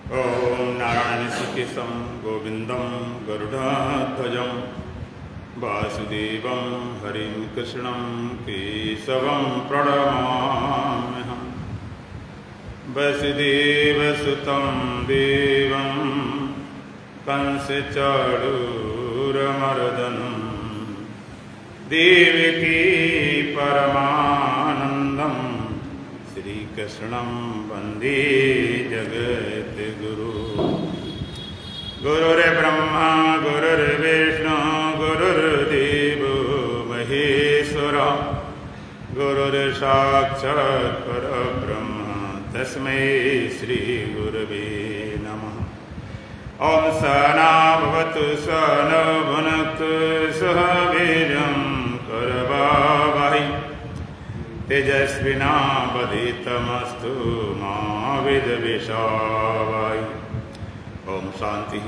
ओम नारायणसीकेशं गोविंदं गरुडाध्वजं वासुदेवं हरिं कृष्णं केशवं प्रणमाम्यहम्। वसुदेवसुतं देवं कंसचाणूरमर्दनं देवकी परमानन्दं श्रीकृष्णं वन्दे जगद्गुरु। गुरुर्ब्रह्मा गुरुर्विष्णु गुरुर्देवो महेश्वरः गुरुर्साक्षात् परब्रह्म तस्मै श्रीगुरवे नमः। ओम सहना भवतु सहना भुनक्तु सह वीर्यं करवावहै तेजस्विनावधीतमस्तु मा विद्विषावहै। ओम शांति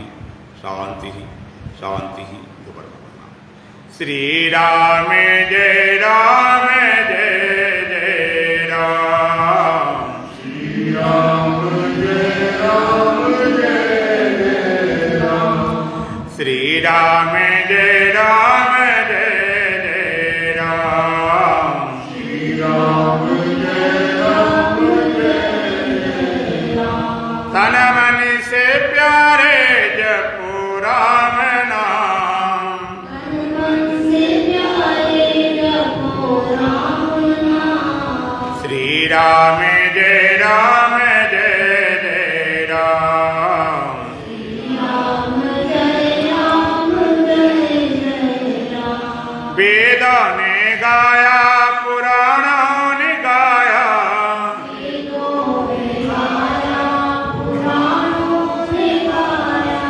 शांति शांति। श्री राम जय राम जय जय राम। श्री राम जय राम जय जय राम। श्री राम जय राम जय जय राम। श्री राम जय राम जय जय राम। तन मन से प्यारे जपो राम नाम। तन मन से प्यारे जपो राम नाम। श्री राम जय राम जय जय राम। श्री राम जय राम जय जय राम। वेदों ने गाया पुराणों ने गाया। वेदों ने गाया पुराणों ने गाया।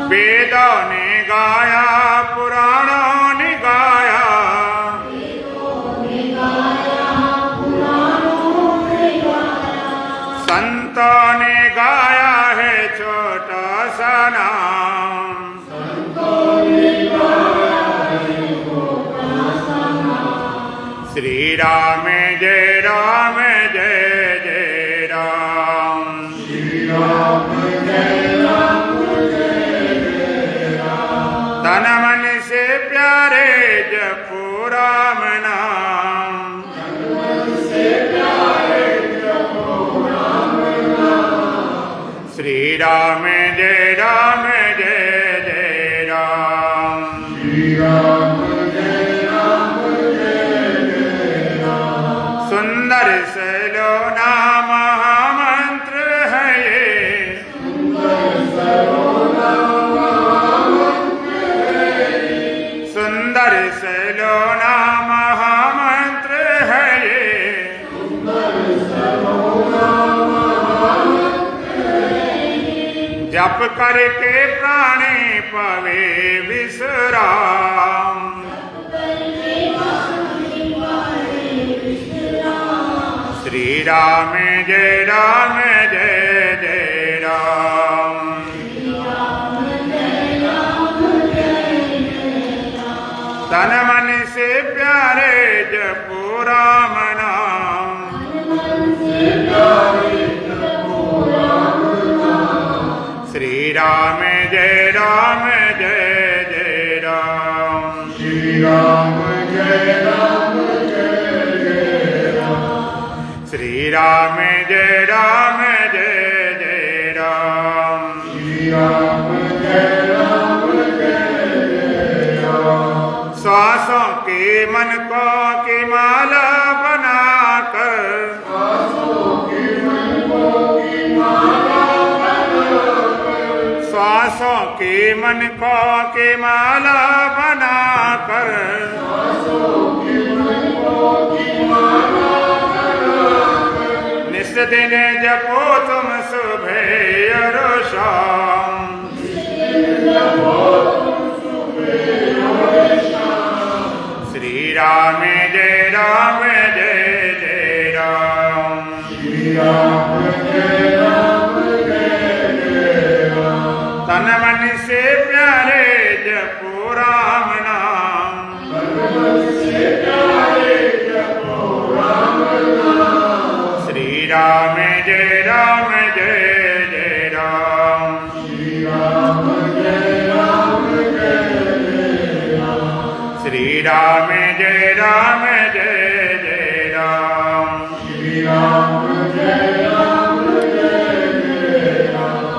वेदों ने गाया पुराणों ने गाया। वेदों ने गाया पुराणों ने गाया। संतों ने गाया है छोटा सा नाम। संतों ने गाया है छोटा सा नाम। श्री राम जय राम जय जय राम। श्री राम जय राम जय जय राम। तन मन से प्यारे जपो राम नाम। तन मन से प्यारे जपो राम नाम। श्री राम जय राम जय जय राम। श्री राम जय राम जय जय राम। सुंदर सलोना महामंत्र है ये। सुंदर सलोना महामंत्र है ये। सुंदर सलोना महामंत्र है ये। सुंदर सलोना महामंत्र है ये। जप करके प्राणी पवे विश्राम। करके वाणी वाले विश्राम। श्री राम जय राम जय जय राम। श्री राम जय राम जय जय राम। तन मन से प्यारे जपो राम नाम। मन से प्यारे जपो राम नाम। श्री राम जय राम जय जय राम। श्री राम जय राम जय जय राम। श्री राम जय राम जय जय राम। श्री राम जय राम जय जय राम। श्वासों के मन को की माला बनाकर। श्वासों के मन को की माला बनाकर। श्वासों के मन को की माला बनाकर। श्वासों के मन को की माला बनाकर। निस दिन जपो तुम सुबह और शाम। जपो तुम सुबह और शाम। श्री राम जय राम जय जय राम। श्री राम जय राम जय जय राम। तन मन से प्यारे जपो राम नाम। तन मन से प्यारे जपो राम नाम। श्री राम जय राम जय जय राम। राम जय राम जय जय राम। श्री राम जय राम जय जय राम।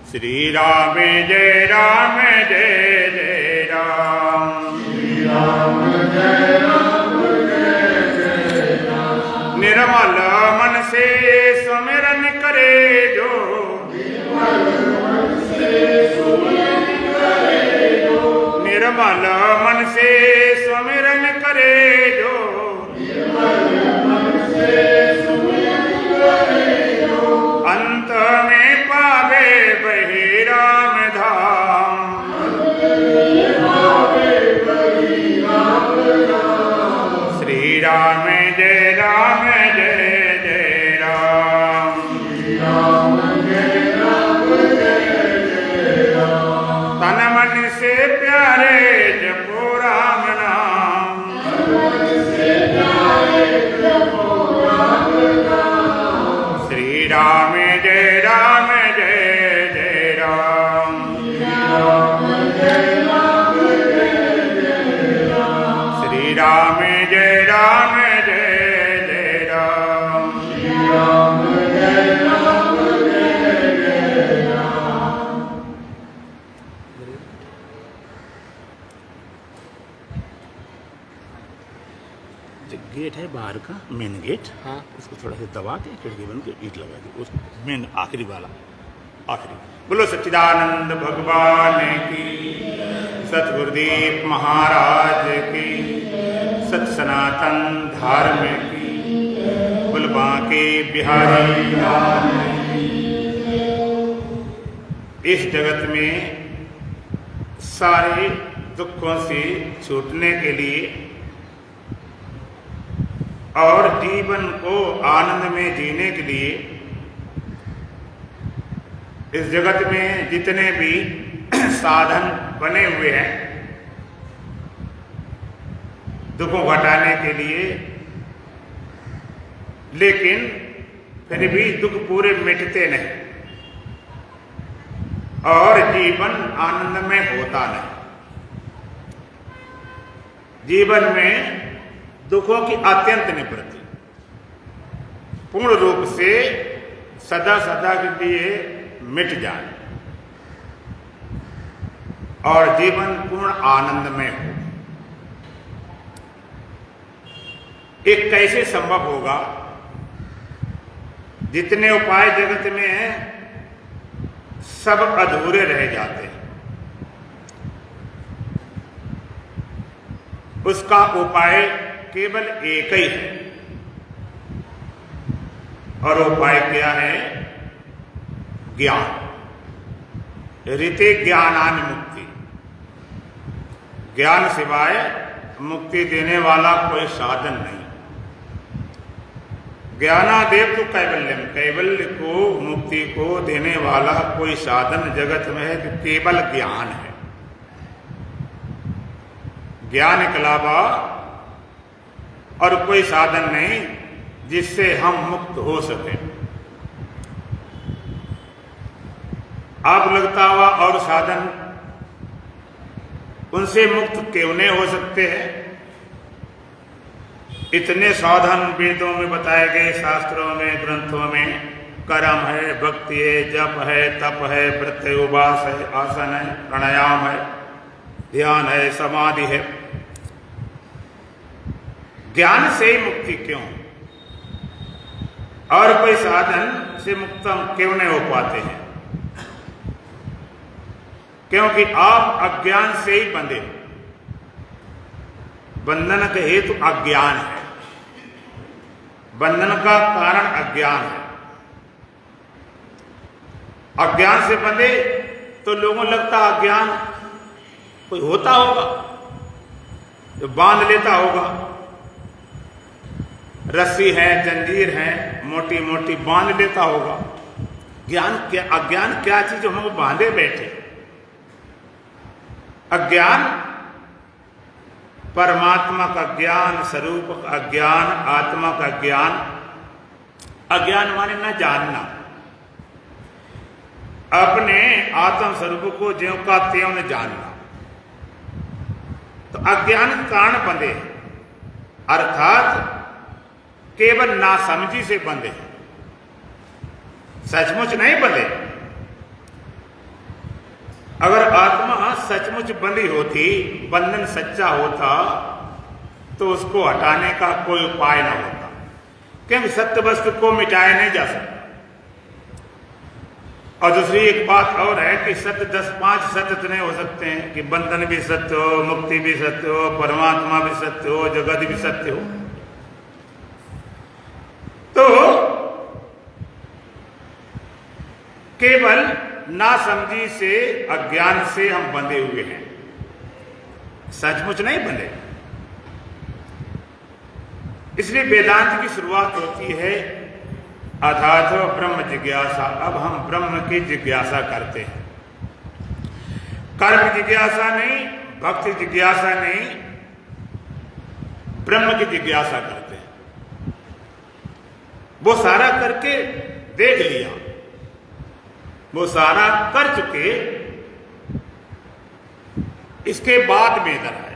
श्री राम जय राम जय जय राम। श्री राम जय राम जय जय राम। निर्मल मन से सुमिरन करे जो, निर्मल मन से सुमिरन करे जो, निर्मल मन से सुमिरन करे जो, निर्मल मन से सुमिरन करे जो, अंत में पावे बहि राम धाम। श्री राम जय राम जय जय राम। श्री राम जय राम जय जय राम। तन मन से प्यारे जपो राम नाम। मन से प्यारे जपो राम नाम। श्री राम जय राम जय जय राम। श्री राम जय राम जय जय राम। श्री राम जय राम जय जय राम। श्री राम जय राम जय जय राम। जो गेट है बाहर का मेन गेट, हाँ, उसको थोड़ा सा दबा के खिड़की बन के ईंट लगा दी, उस मेन आखिरी वाला आखिरी। बोलो सच्चिदानंद भगवान की, सतगुरुदेव महाराज की, सत सनातन धर्म की, बोल बांके बिहारी लाल की। इस जगत में सारे दुखों से छूटने के लिए और जीवन को आनंद में जीने के लिए इस जगत में जितने भी साधन बने हुए हैं दुखों घटाने के लिए, लेकिन फिर भी दुख पूरे मिटते नहीं और जीवन आनंदमय होता नहीं। जीवन में दुखों की अत्यंत निवृत्ति पूर्ण रूप से सदा सदा के लिए मिट जाए और जीवन पूर्ण आनंदमय हो। एक कैसे संभव होगा? जितने उपाय जगत में हैं सब अधूरे रह जाते हैं। उसका उपाय केवल एक ही है और उपाय क्या है? ज्ञान। ऋते ज्ञानान मुक्ति। ज्ञान सिवाय मुक्ति देने वाला कोई साधन नहीं। ज्ञानादेव तो कैवल्यम, कैवल्य को मुक्ति को देने वाला कोई साधन जगत में है तो केवल ज्ञान है। ज्ञान के अलावा और कोई साधन नहीं जिससे हम मुक्त हो सके। आप लगता हुआ और साधन उनसे मुक्त क्यों नहीं हो सकते हैं? इतने साधन वेदों में बताए गए, शास्त्रों में, ग्रंथों में, कर्म है, भक्ति है, जप है, तप है, व्रत है, उपवास है, आसन है, प्राणायाम है, ध्यान है, समाधि है। ज्ञान से ही मुक्ति क्यों? और कोई साधन से मुक्त क्यों नहीं हो पाते हैं? क्योंकि आप अज्ञान से ही बंधे हो। बंधन का हेतु अज्ञान है, बंधन का कारण अज्ञान है। अज्ञान से बंधे तो लोगों लगता अज्ञान कोई होता होगा जो बांध लेता होगा। रस्सी है, जंजीर है, मोटी मोटी बांध लेता होगा। ज्ञान क्या, अज्ञान क्या चीज हमको बांधे बैठे? अज्ञान, परमात्मा का ज्ञान, स्वरूप का ज्ञान, आत्मा का ज्ञान। अज्ञान माने न जानना, अपने आत्म स्वरूप को ज्यों का त्यों न जानना। तो अज्ञान कारण बंधे, अर्थात केवल नासमझी से बंधे, सचमुच नहीं बंधे। अगर आत्मा सचमुच बंधी होती, बंधन सच्चा होता, तो उसको हटाने का कोई उपाय ना होता, क्योंकि सत्य वस्तु को मिटाया नहीं जा सकता। और दूसरी एक बात और है कि सत्य 10-5 सत्य तो नहीं हो सकते हैं कि बंधन भी सत्य हो, मुक्ति भी सत्य हो, परमात्मा भी सत्य हो, जगत भी सत्य हो। तो केवल नासमझी से, अज्ञान से हम बंधे हुए हैं, सचमुच नहीं बंधे। इसलिए वेदांत की शुरुआत होती है अथातो ब्रह्म जिज्ञासा। अब हम ब्रह्म की जिज्ञासा करते हैं, कर्म जिज्ञासा नहीं, भक्ति जिज्ञासा नहीं, ब्रह्म की जिज्ञासा करते हैं। वो सारा करके देख लिया, वो सारा कर चुके, इसके बाद में इधर है।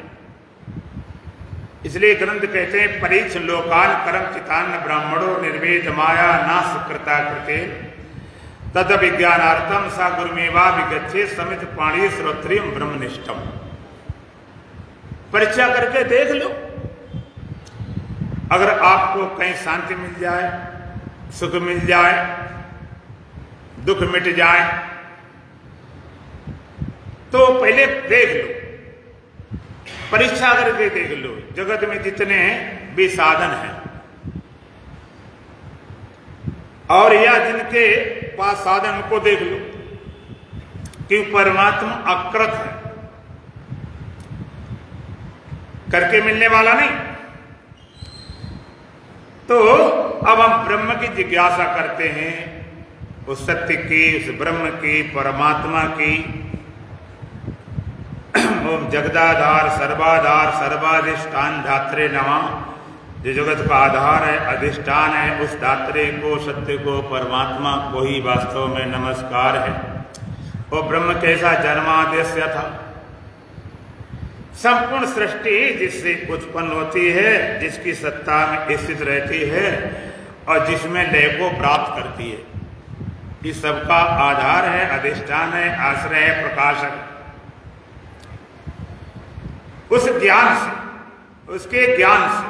इसलिए ग्रंथ कहते हैं परीक्ष लोकान कर्म चितान्न ब्राह्मणो निर्वेद माया नाश कृता कृते तद विज्ञानार्थम सा गुरुमेवा विगच्छे समित पाणी श्रोत्रियम ब्रह्मनिष्ठम। परीक्षा करके देख लो, अगर आपको कहीं शांति मिल जाए, सुख मिल जाए, दुख मिट जाए, तो पहले देख लो, परीक्षा करके देख लो। जगत में जितने भी साधन हैं और या जिनके पास साधन, उनको देख लो कि परमात्मा अकृत है, करके मिलने वाला नहीं। तो अब हम ब्रह्म की जिज्ञासा करते हैं, उस सत्य की, उस ब्रह्म की, परमात्मा की। ओम जगदाधार सर्वाधार सर्वाधिष्ठान धात्रे नमः। जो जगत का आधार है, अधिष्ठान है, उस धात्रे को, सत्य को, परमात्मा को ही वास्तव में नमस्कार है। वो ब्रह्म कैसा जन्माद्यस्य था, संपूर्ण सृष्टि जिससे उत्पन्न होती है, जिसकी सत्ता में स्थित रहती है और जिसमें लय को प्राप्त करती है, इस सबका आधार है, अधिष्ठान है, आश्रय है, प्रकाशक। उस ज्ञान से, उसके ज्ञान से,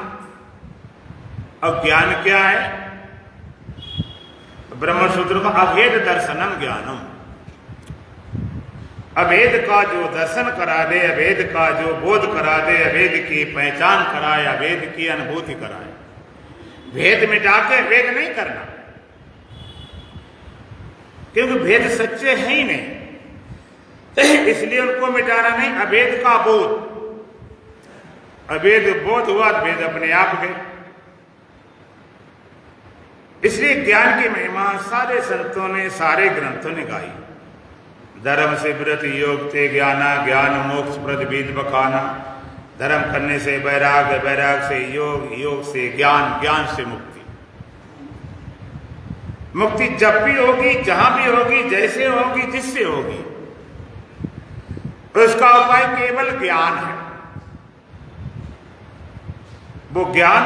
अब ज्ञान क्या है? ब्रह्मसूत्र का अभेद दर्शनम ज्ञानम। अभेद का जो दर्शन करा दे, अभेद का जो बोध करा दे, अभेद की पहचान कराए, अभेद की अनुभूति कराए। भेद मिटा के भेद नहीं करना, क्योंकि भेद सच्चे है ही नहीं, इसलिए उनको मिटाना नहीं। अभेद का बोध, अभेद बोध हुआ, भेद अपने आप गए। इसलिए ज्ञान की महिमा सारे संतों ने, सारे ग्रंथों ने गाई। धर्म से व्रत योग ते ज्ञाना, ज्ञान मोक्ष प्रद विद बखाना। धर्म करने से वैराग, वैराग से योग, योग से ज्ञान, ज्ञान से मुक्ति। मुक्ति जब भी होगी, जहां भी होगी, जैसे होगी, जिससे होगी, उसका उपाय केवल ज्ञान है। वो ज्ञान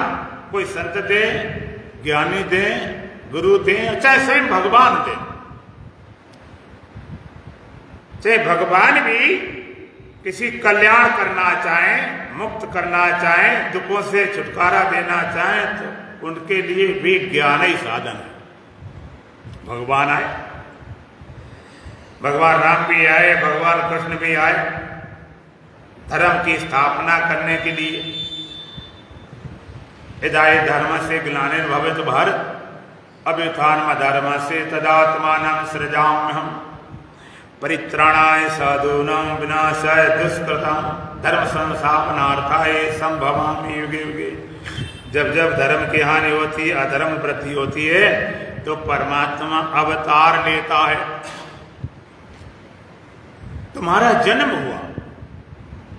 कोई संत दे, ज्ञानी दे, गुरु दे, चाहे स्वयं भगवान दे। चाहे भगवान भी किसी कल्याण करना चाहें, मुक्त करना चाहें, दुखों से छुटकारा देना चाहें, तो उनके लिए भी ज्ञान ही साधन है। भगवान आए, भगवान राम भी आए, भगवान कृष्ण भी आए धर्म की स्थापना करने के लिए। यदा धर्म से ग्लानिर् भवेत् भारत अभ्युत्थानम् अधर्मस्य तदात्मानं सृजाम्यहम् परित्राणाय साधूनां विनाशाय दुष्कृतां धर्म संस्थापनार्थाय संभवामि युगे युगे। जब जब धर्म की हानि होती है, अधर्म वृद्धि होती है, तो परमात्मा अवतार लेता है। तुम्हारा जन्म हुआ,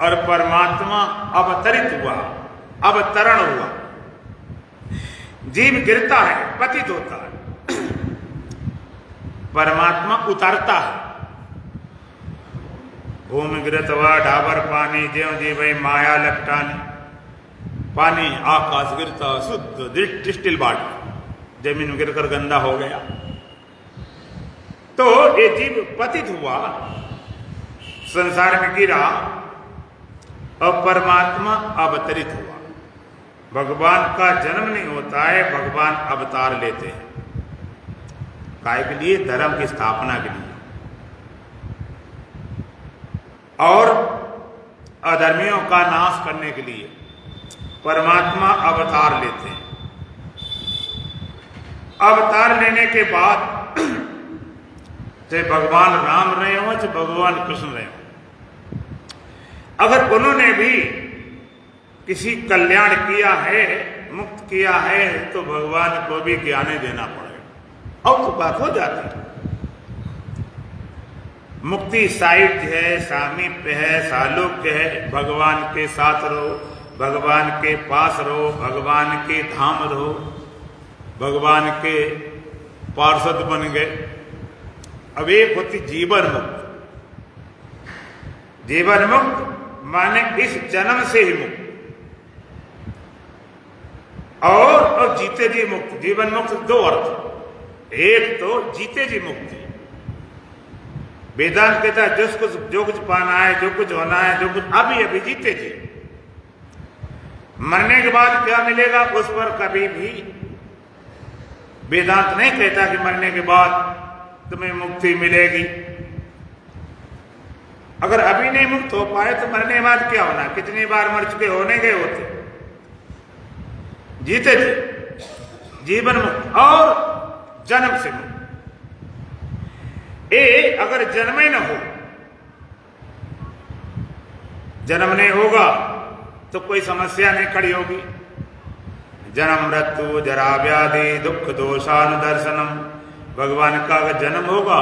और परमात्मा अवतरित हुआ, अवतरण हुआ। जीव गिरता है, पतित होता है, परमात्मा उतरता है। भूमि गिरत हुआ ढाबर पानी, ज्यों जीव माया लपटानी। पानी आकाश गिरता शुद्ध डिस्टिल वाटर, जमीन में गिरकर गंदा हो गया। तो ये जीव पतित हुआ, संसार में गिरा और परमात्मा अवतरित हुआ। भगवान का जन्म नहीं होता है, भगवान अवतार लेते हैं। काय के लिए? धर्म की स्थापना के लिए और अधर्मियों का नाश करने के लिए परमात्मा अवतार लेते हैं। अवतार लेने के बाद चाहे भगवान राम रहे हो चाहे भगवान कृष्ण रहे हो, अगर उन्होंने भी किसी कल्याण किया है, मुक्त किया है, तो भगवान को भी ज्ञान देना पड़ेगा और तो बात हो जाती है। मुक्ति साहित्य है, सामीप्य है, सालोक्य है। भगवान के साथ रहो, भगवान के पास रहो, भगवान के धाम रहो, भगवान के पार्षद बन गए। अब एक होती जीवन मुक्त। जीवन मुक्त माने इस जन्म से ही मुक्त, और जीते जी मुक्त। जीवन मुक्त दो अर्थ, एक तो जीते जी मुक्ति। वेदांत कहता है जो कुछ पाना है, जो कुछ होना है, जो कुछ अभी अभी जीते जी। मरने के बाद क्या मिलेगा उस पर कभी भी वेदांत नहीं कहता कि मरने के बाद तुम्हें मुक्ति मिलेगी। अगर अभी नहीं मुक्त हो पाए तो मरने के बाद क्या होना? कितनी बार मर चुके, होने गए होते। जीते थे जीवन मुक्त और जन्म से मुक्त। अगर जन्म ही न हो, जन्म नहीं होगा तो कोई समस्या नहीं खड़ी होगी। जन्म मृत्यु जरा व्याधि दुख दोषानुदर्शनम। भगवान का अगर जन्म होगा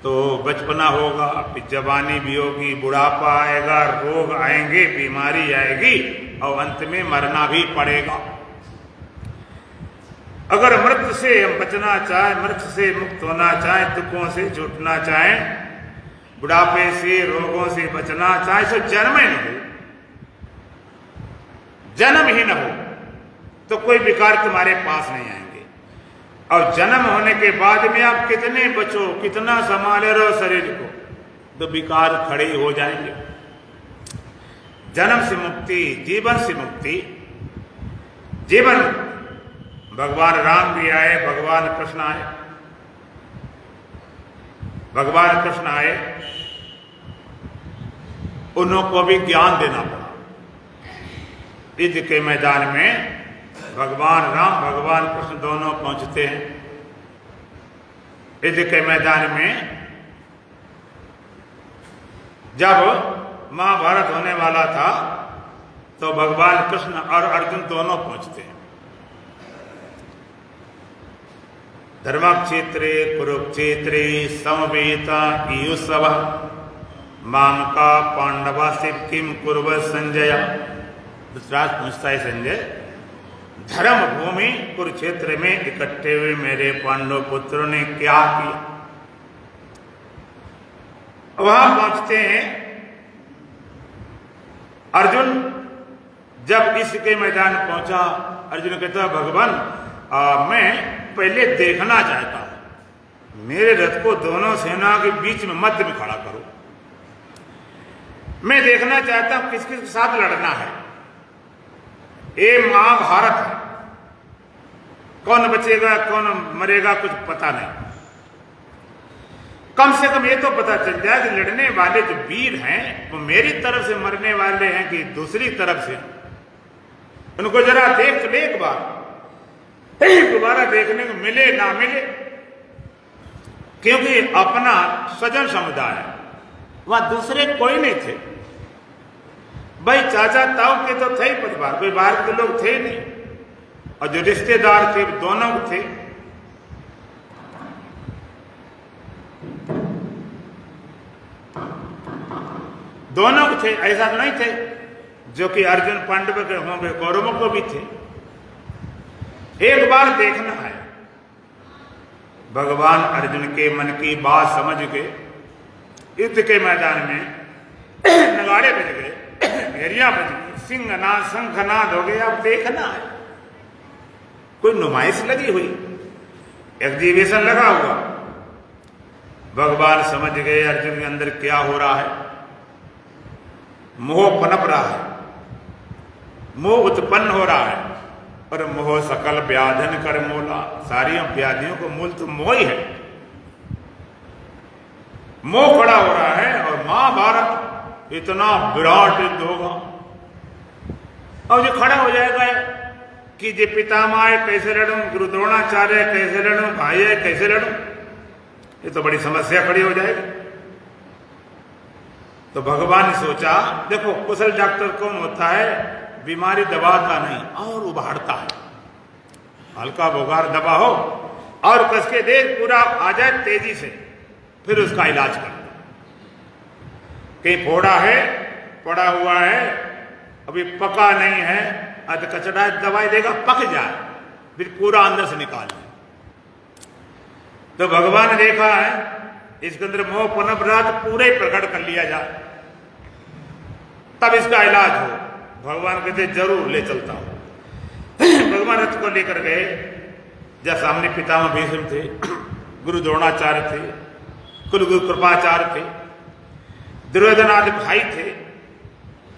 तो बचपना होगा, फिर जवानी भी होगी, बुढ़ापा आएगा, रोग आएंगे, बीमारी आएगी और अंत में मरना भी पड़ेगा। अगर मृत्यु से हम बचना चाहें, मृत्यु से मुक्त होना चाहें, दुखों से छूटना चाहें, बुढ़ापे से रोगों से बचना चाहें, तो जन्म ही न हो। जन्म ही न हो तो कोई विकार तुम्हारे पास नहीं आएंगे। और जन्म होने के बाद में आप कितने बचो, कितना संभाले रहो शरीर को, तो विकार खड़े हो जाएंगे। जन्म से मुक्ति, जीवन से मुक्ति, जीवन। भगवान राम भी आए, भगवान कृष्ण आए। भगवान कृष्ण आए, उनको भी ज्ञान देना पड़ा। युद्ध के मैदान में भगवान राम भगवान कृष्ण दोनों पहुंचते हैं। युद्ध के मैदान में जब महाभारत होने वाला था तो भगवान कृष्ण और अर्जुन दोनों पहुंचते हैं। धर्मक्षेत्रे कुरुक्षेत्रे समवेता युत्सव माम का पांडवा से किम कुर्व संजय। धृतराष्ट्र पूछता है, संजय धर्म भूमि कुरुक्षेत्र में इकट्ठे हुए मेरे पांडव पुत्रों ने क्या किया? वहां पहुंचते हैं अर्जुन। जब इसके मैदान पहुंचा, अर्जुन कहता भगवान मैं पहले देखना चाहता हूं, मेरे रथ को दोनों सेना के बीच में मध्य में खड़ा करो। मैं देखना चाहता हूं किस किस के साथ लड़ना है। ये महाभारत है, कौन बचेगा कौन मरेगा कुछ पता नहीं। कम से कम ये तो पता चल जाए कि लड़ने वाले जो वीर हैं वो मेरी तरफ से मरने वाले हैं कि दूसरी तरफ से। उनको जरा देख तो ले एक बार, दोबारा देखने को मिले ना मिले, क्योंकि अपना स्वजन समुदाय है, वहां दूसरे कोई नहीं थे। भाई चाचा ताऊ के तो थे ही परिवार, कोई बाहर के लोग थे नहीं, और जो रिश्तेदार थे दोनों थे। दोनों थे, ऐसा तो नहीं थे जो कि अर्जुन पांडव के होंगे, कौरवों को भी थे। एक बार देखना है। भगवान अर्जुन के मन की बात समझ के युद्ध के मैदान में नगाड़े बज गए, भेरियां बज गई, सिंहनाद शंखनाद हो गए। अब देखना है, कोई नुमाइश लगी हुई, एग्जीबिशन लगा हुआ। भगवान समझ गए अर्जुन के अंदर क्या हो रहा है। मोह पनप रहा है, मोह उत्पन्न हो रहा है, और मोह सकल व्याधन कर मोला। सारी व्याधियों को मूल तो मोह ही है। मोह खड़ा हो रहा है, और महाभारत इतना विराट युद्ध होगा। और जो खड़ा हो जाएगा कि जे पितामह है कैसे लड़ूं, गुरु द्रोणाचार्य कैसे लड़ूं, भाई है कैसे लड़ूं, ये तो बड़ी समस्या खड़ी हो जाएगी। तो भगवान ने सोचा, देखो कुशल डॉक्टर कौन होता है, बीमारी दबाता नहीं और उभारता है। हल्का बुखार दबा हो और कसके दे, पूरा आ जाए तेजी से, फिर उसका इलाज कर। कहीं फोड़ा है, पड़ा हुआ है, अभी पका नहीं है, अध कचड़ा दवाई देगा, पक जाए, फिर पूरा अंदर से निकाल ले। तो भगवान ने देखा है इसके अंदर मोह पनप रहा, तो पूरे प्रकट कर लिया जाए, तब इसका इलाज हो। भगवान कहते जरूर ले चलता हूं। भगवान रथ को लेकर गए। जब सामने पितामह भीष्म थे, गुरु द्रोणाचार्य थे, कुलगुरु कृपाचार्य थे, दुर्योधन आदि भाई थे,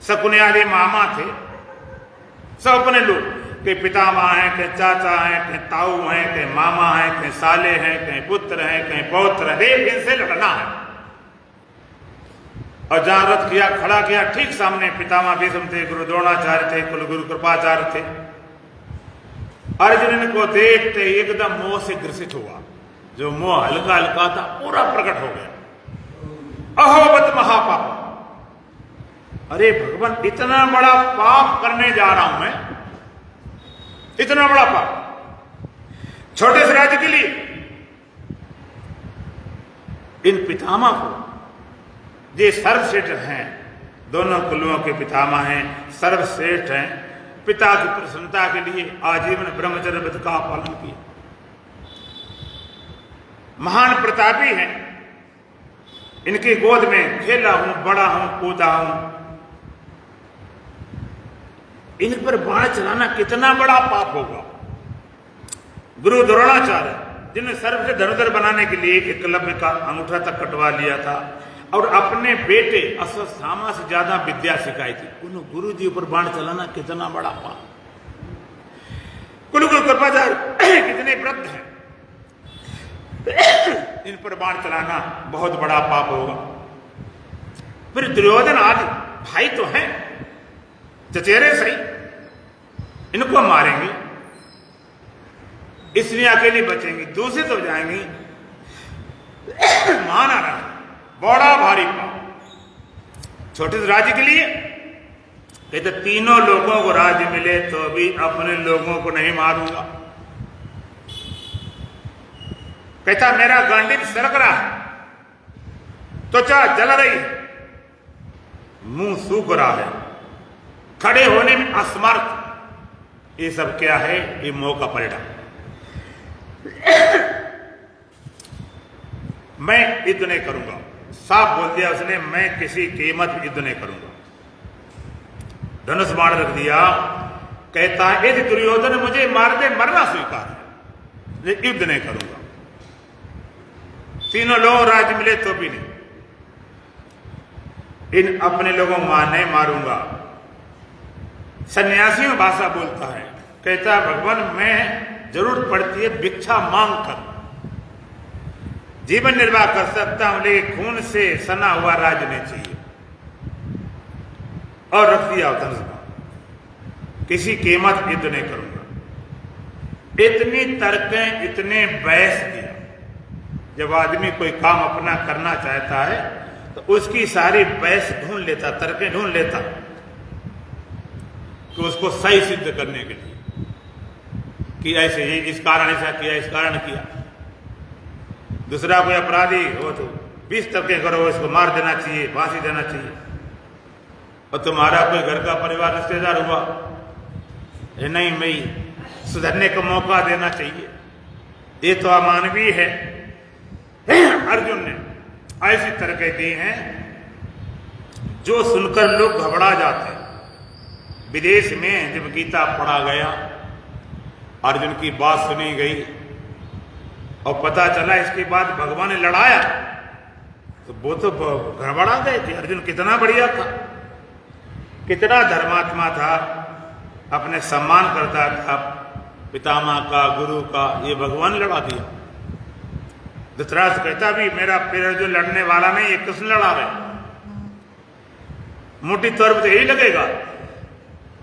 शकुनि आदि मामा थे, सब अपने लोग, के पितामह हैं, के चाचा हैं, के ताऊ हैं, के मामा हैं, के साले हैं, के पुत्र हैं, के पौत्र हैं, इनसे लड़ना है। और जहां रथ किया, खड़ा किया, ठीक सामने पितामह भीष्म थे, गुरु द्रोणाचार्य थे, कुलगुरु कृपाचार्य थे। अर्जुन को देखते एकदम मोह से ग्रसित हुआ। जो मोह हल्का हल्का था पूरा प्रकट हो गया। अहोवत महापाप, अरे भगवान इतना बड़ा पाप करने जा रहा हूं मैं, इतना बड़ा पाप छोटे से राज्य के लिए। इन पितामह को, ये सर्वश्रेष्ठ हैं, दोनों कुलों के पितामह हैं, सर्वश्रेष्ठ हैं, पिता की प्रसन्नता के लिए आजीवन ब्रह्मचर्य व्रत का पालन किया। महान प्रतापी हैं, इनकी गोद में खेला हूं, बड़ा हूं, कूदा हूं। इन पर बाण चलाना कितना बड़ा पाप होगा। गुरु द्रोणाचार्य, जिन्हें सर्व से धनुधर बनाने के लिए एकलव्य का अंगूठा तक कटवा लिया था और अपने बेटे अश्वत्थामा से ज्यादा विद्या सिखाई थी, उन गुरु जी पर बाण चलाना कितना बड़ा पाप। कुलगुरु कृपाचार्य कितने वृद्ध हैं, इन पर बाण चलाना बहुत बड़ा पाप होगा। फिर दुर्योधन आदि भाई तो हैं, चचेरे सही, इनको मारेंगे, इसलिए अकेली बचेंगी, दूषित हो जाएंगी, माना रहा, बड़ा भारी पाप। छोटे से राज्य के लिए कहते तीनों लोगों को राज्य मिले तो भी अपने लोगों को नहीं मारूंगा। कहता मेरा गांडीव सरक रहा है, त्वचा जल रही है, मुंह सूख रहा है, खड़े होने में असमर्थ। ये सब क्या है? ये मोह का परिणाम। मैं युद्ध नहीं करूंगा, साफ बोल दिया उसने, मैं किसी कीमत पर युद्ध नहीं करूंगा। धनुष बाण रख दिया। कहता है यदि दुर्योधन मुझे मार दे, मरना स्वीकार है, युद्ध नहीं करूंगा। तीनों लोग राज्य मिले तो भी नहीं, इन अपने लोगों को नहीं मारूंगा। सन्यासियों भाषा बोलता है, कहता है भगवान मैं जरूरत पड़ती है भिक्षा मांग कर जीवन निर्वाह कर सकता हूं, लेकिन खून से सना हुआ राज्य नहीं चाहिए। और रख दिया धनुष, किसी कीमत युद्ध नहीं करूंगा। इतनी तर्कें, इतने बहस दिया। जब आदमी कोई काम अपना करना चाहता है तो उसकी सारी बहस ढूंढ लेता, तर्कें ढूंढ लेता कि उसको सही सिद्ध करने के लिए कि ऐसे ही इस कारण ऐसा किया, इस कारण किया। दूसरा कोई अपराधी हो तो 20 तर्कें करो, इसको मार देना चाहिए, फांसी देना चाहिए। और तुम्हारा कोई घर का परिवार रिश्तेदार हुआ, नहीं भाई सुधरने का मौका देना चाहिए, ये तो अमानवीय है। अर्जुन ने ऐसी तरकीब दी हैं जो सुनकर लोग घबरा जाते हैं। विदेश में जब गीता पढ़ा गया, अर्जुन की बात सुनी गई और पता चला इसके बाद भगवान ने लड़ाया, तो वो तो गड़बड़ा गए थे। अर्जुन कितना बढ़िया था, कितना धर्मात्मा था, अपने सम्मान करता था पितामह का, गुरु का, ये भगवान लड़ा दिया। धृतराष्ट्र कहता भी मेरा फिर जो लड़ने वाला नहीं, ये कृष्ण लड़ा रहे, मोटी तौर पर तो यही लगेगा।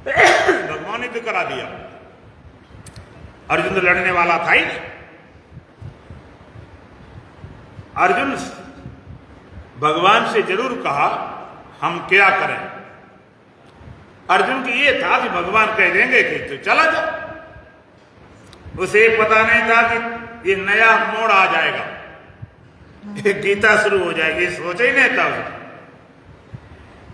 भगवान ने तो करा दिया, अर्जुन तो लड़ने वाला था ही नहीं। अर्जुन भगवान से जरूर कहा हम क्या करें। अर्जुन की ये था कि भगवान कह देंगे कि तो चला जा, उसे पता नहीं था कि ये नया मोड़ आ जाएगा, गीता शुरू हो जाएगी, सोचा ही नहीं था।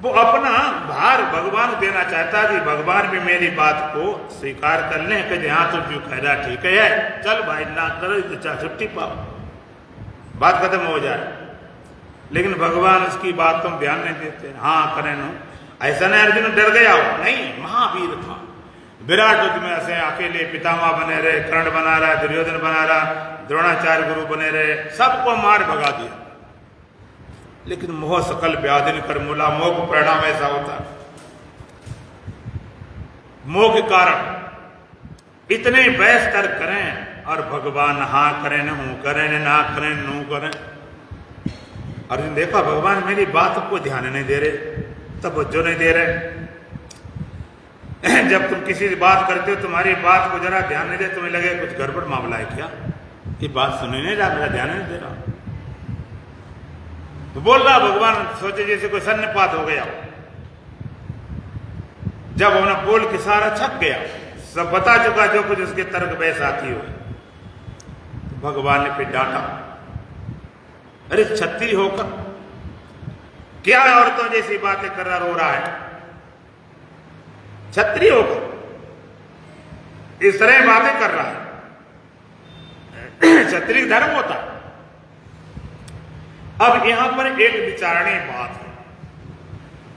वो अपना भार भगवान को देना चाहता कि भगवान भी मेरी बात को स्वीकार कर लें कि हाँ तुम जो कह रहा ठीक है, चल भाई ना करो तो छुट्टी पाओ, बात खत्म हो जाए। लेकिन भगवान उसकी बात तुम ध्यान नहीं देते, हाँ करें नो। ऐसा नहीं अर्जुन डर गया हो, नहीं, महावीर था, विराट युद्ध में ऐसे अकेले पितामह बने रहे, कर्ण बना रहा, दुर्योधन बना रहा, द्रोणाचार्य गुरु बने रहे, सबको मार भगा दिया। लेकिन मोह सकल व्याधिन कर मूला, मोह का परिणाम ऐसा होता है, मोह के कारण इतने बहस तर्क करें और भगवान हाँ करें न हूं करें न ना करें नू करें। अर्जुन देखा भगवान मेरी बात को ध्यान नहीं दे रहे, तवज्जो नहीं दे रहे। जब तुम किसी से बात करते हो तुम्हारी बात को जरा ध्यान नहीं दे, तुम्हें लगे कुछ गड़बड़ मामला है क्या, ये बात सुन नहीं रहा, मेरा ध्यान नहीं दे रहा, तो बोल रहा भगवान सोचे जैसे कोई सन्निपात हो गया। जब उन्हें बोल के सारा छप गया, सब बता चुका जो कुछ उसके तर्क बहस आती हो, तो भगवान ने फिर डांटा, अरे छत्री होकर क्या औरतों जैसी बातें कर रहा, रो रहा है, छत्री होकर इस तरह बातें कर रहा है, क्षत्रिय धर्म होता। अब यहां पर एक विचारणीय बात है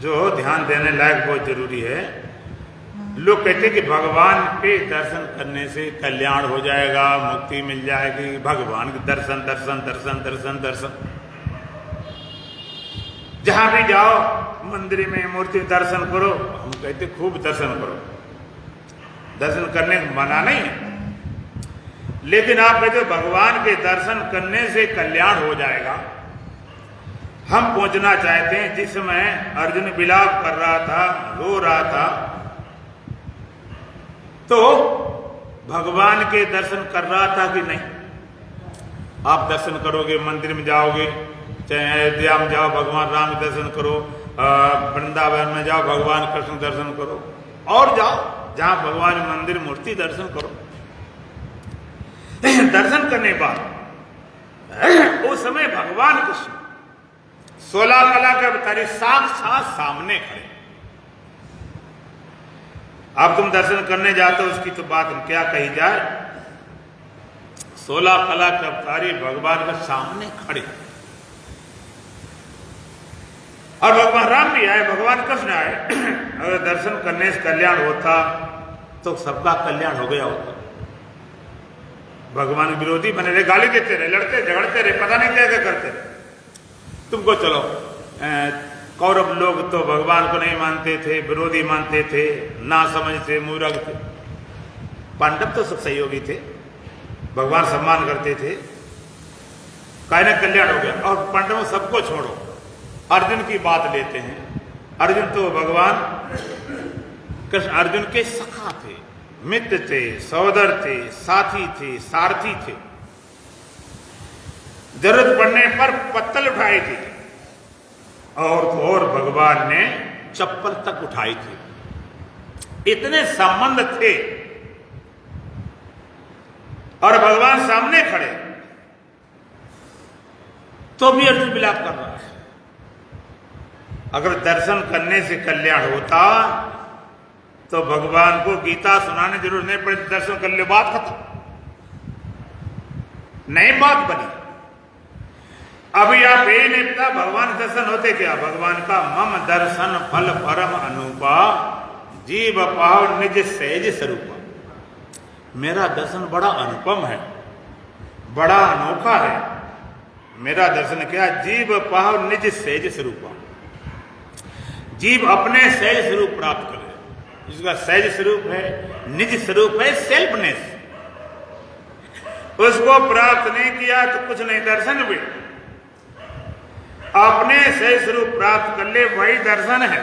जो ध्यान देने लायक बहुत जरूरी है। लोग कहते हैं कि भगवान के दर्शन करने से कल्याण हो जाएगा, मुक्ति मिल जाएगी, भगवान के दर्शन दर्शन दर्शन दर्शन दर्शन, जहां भी जाओ मंदिर में मूर्ति दर्शन करो। हम कहते खूब दर्शन करो, दर्शन करने को मना नहीं है, लेकिन आप कहते हो भगवान के दर्शन करने से कल्याण हो जाएगा। हम पहुंचना चाहते हैं जिस समय अर्जुन विलाप कर रहा था, रो रहा था, तो भगवान के दर्शन कर रहा था कि नहीं। आप दर्शन करोगे, मंदिर में जाओगे, चाहे अयोध्या में जाओ भगवान राम के दर्शन करो, वृंदावन में जाओ भगवान कृष्ण दर्शन करो, और जाओ जहां भगवान मंदिर मूर्ति दर्शन करो। दर्शन करने के बाद उस समय भगवान कृष्ण 16 कला के अवतारी साक्षात सामने खड़े। अब तुम दर्शन करने जाते हो, उसकी तो बात हम क्या कही जाए। 16 कला के अवतारी भगवान के सामने खड़े, और भगवान राम भी आए, भगवान कृष्ण आए। अगर दर्शन करने से कल्याण होता तो सबका कल्याण हो गया होता। भगवान विरोधी बने रहे, गाली देते रहे, लड़ते झगड़ते रहे, पता नहीं क्या क्या करते रहे। तुमको चलो कौरव लोग तो भगवान को नहीं मानते थे, विरोधी मानते थे, ना समझते, मूर्ख थे। पांडव तो सब सहयोगी थे, भगवान सम्मान करते थे, कायना कल्याण हो गया। और पांडवों सबको छोड़ो, अर्जुन की बात लेते हैं। अर्जुन तो भगवान कृष्ण अर्जुन के सखा थे, मित्र थे, सहोदर थे, साथी थे, सारथी थे। जरूरत पड़ने पर पत्तल उठाए थे, और भगवान ने चप्पल तक उठाई थी। इतने संबंध थे, और भगवान सामने खड़े, तो भी अर्जुन विलाप कर रहा है। अगर दर्शन करने से कल्याण होता तो भगवान को गीता सुनाने जरूर नहीं पड़ती, दर्शन कर ले, बात खत्म, नई बात बनी। अभी आप यही नहीं पता भगवान दर्शन होते क्या? भगवान का मम दर्शन फल परम अनुपा, जीव पाव निज सहज स्वरूपा। मेरा दर्शन बड़ा अनुपम है, बड़ा अनोखा है। मेरा दर्शन क्या? जीव पाव निज सहज स्वरूपा। जीव अपने सहज स्वरूप प्राप्त करे, जिसका सहज स्वरूप है, निज स्वरूप है, सेल्फनेस, उसको प्राप्त नहीं किया तो कुछ नहीं, दर्शन भी। अपने सहज स्वरूप प्राप्त कर ले, वही दर्शन है।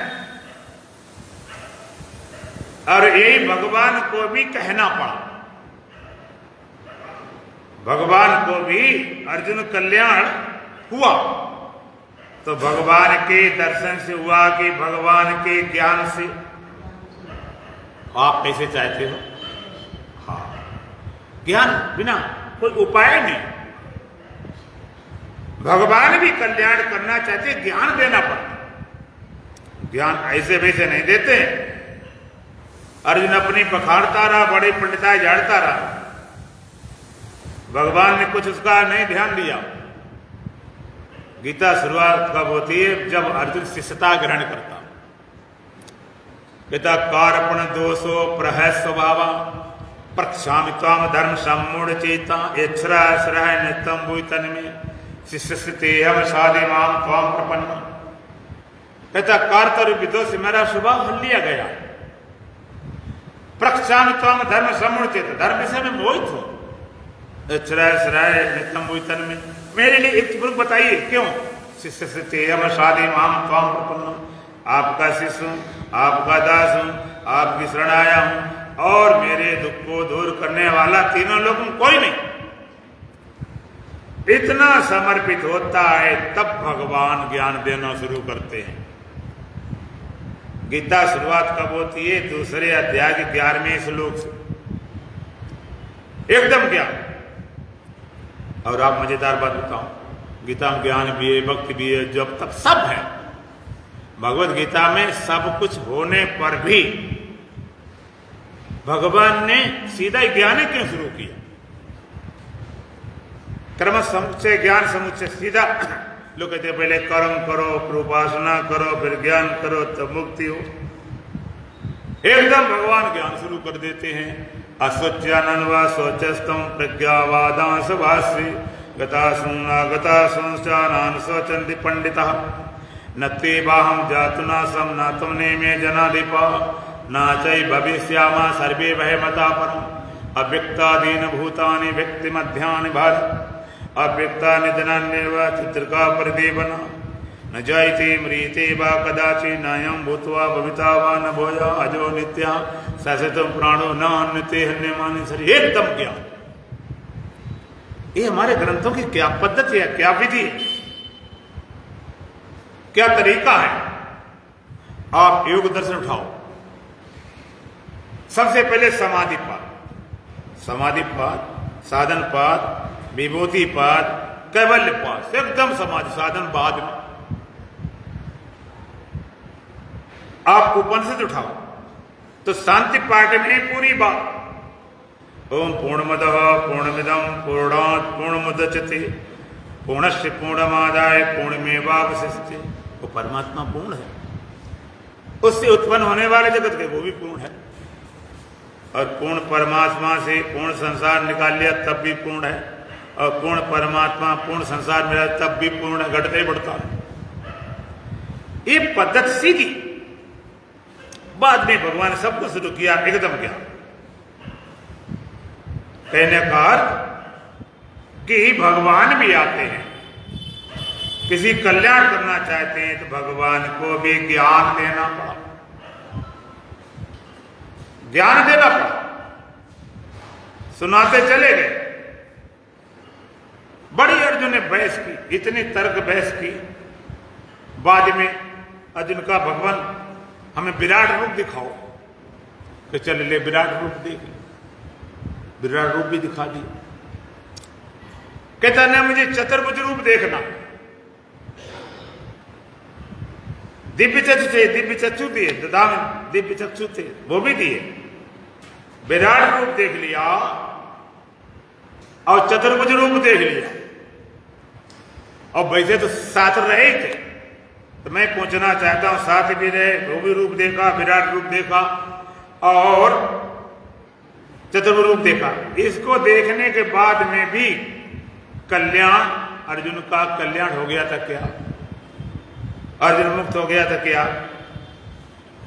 और यही भगवान को भी कहना पड़ा। भगवान को भी अर्जुन कल्याण हुआ तो भगवान के दर्शन से हुआ कि भगवान के ज्ञान से? आप कैसे चाहते हो? हाँ, ज्ञान बिना कोई उपाय नहीं। भगवान भी कल्याण करना चाहते, ज्ञान देना पड़ता। ज्ञान ऐसे वैसे नहीं देते। अर्जुन अपनी पखाड़ता रहा, बड़े पंडिताई झाड़ता रहा, भगवान ने कुछ उसका नहीं ध्यान दिया। गीता शुरुआत कब होती है? जब अर्जुन शिष्यता ग्रहण करता। पिता कारपण दोषो प्रह स्वभाव प्रक्षामि त्वाम धर्म सम्मूढ़ चेता यच्छ्रा श्रह नित्यम भूतन में शिष्य तेहम साधे माम त्वाम प्रपन्न। कहता कारतर विदोष मेरा स्वभाव हल लिया गया। प्रक्षामि त्वाम धर्म सम्मूढ़ चेता, धर्म से मैं मोहित हूं। नित्यम भूतन में, मेरे लिए एक चीज बताइए क्यों? शिष्य से तेहम साधे माम त्वाम प्रपन्न, आपका शिष्य हूं, आपका दास हूं, आपकी शरण आया हूं और मेरे दुख को दूर करने वाला तीनों लोगों कोई नहीं। इतना समर्पित होता है तब भगवान ज्ञान देना शुरू करते हैं। गीता शुरुआत कब होती है? दूसरे अध्याय के 11वें श्लोक से, एकदम ज्ञान। और आप मजेदार बात बताओ, गीता में ज्ञान भी है, भक्ति भी है, जब तक सब है। भगवत गीता में सब कुछ होने पर भी भगवान ने सीधा ज्ञान क्यों शुरू किया? कर्म समुच्चय ज्ञान समुच्चय, सीधा लोग कहते पहले कर्म करो, फिर उपासना करो, फिर ज्ञान करो, तब मुक्ति हो। एकदम भगवान ज्ञान शुरू कर देते हैं। अस्वच्यानन व स्वचस्तम प्रज्ञावादांस भाष्य गतासूना गतासूंश्चानान स्वचंति पंडितः नत्ते बाहम जातुनासम न तुमने में जनाधिपा न चै भविष्यामा सर्वे वह मता परम अव्यक्तादीन भूतानि व्यक्ति मध्यानि भारत अव्यक्ता निधनान्यव चित्रका परिदेवना न जायते म्रियते वा कदाचि नायं भूत्वा भविता वा न भोया अजो नित्या ससतम प्राणो न अन्यते हन्यमानि शरीर। एकदम ज्ञान। ये हमारे ग्रंथों की क्या पद्धति है, क्या विधि है, क्या तरीका है? आप योग दर्शन उठाओ। सबसे पहले समाधि पाद, समाधि पाद, साधन पाद, विभूति पाद, कैवल्य पाद, एकदम समाधि साधन बाद में। आप उपनिषद उठाओ तो शांति पाठ में पूरी बात। ओम पूर्णमदः पूर्णमिदं पूर्णात् पूर्णमुदच्यते पूर्णस्य पूर्णमादाय पूर्णमेवावशिष्यते। वो परमात्मा पूर्ण है, उससे उत्पन्न होने वाले जगत के वो भी पूर्ण है। और पूर्ण परमात्मा से पूर्ण संसार निकाल लिया तब भी पूर्ण है, और पूर्ण परमात्मा पूर्ण संसार मिला तब भी पूर्ण है, घटते बढ़ता है। ये पद्धति सीधी। बाद में भगवान ने सब कुछ शुरू किया, एकदम क्या कहने का अर्थ कि भगवान भी आते हैं, किसी कल्याण करना चाहते हैं तो भगवान को भी ज्ञान देना पड़ा, ज्ञान देना पड़ा। सुनाते चले गए। बड़ी अर्जुन ने बहस की, इतनी तर्क बहस की। बाद में अर्जुन का भगवान हमें विराट रूप दिखाओ, तो चल ले विराट रूप देख। विराट रूप भी दिखा दिया। कहता ना मुझे चतुर्भुज रूप देखना। दिव्य चक्षु दिए, ददाम दिव्य चक्षु थे वो भी दिए, विराट रूप देख लिया और चतुर्भुज रूप देख लिया। और वैसे तो साथ रहे ही थे, तो मैं पूछना चाहता हूं साथ भी रहे, वो भी रूप देखा, विराट रूप देखा और चतुर्भुज रूप देखा। इसको देखने के बाद में भी कल्याण, अर्जुन का कल्याण हो गया था क्या? अर्जुन मुक्त हो गया था क्या?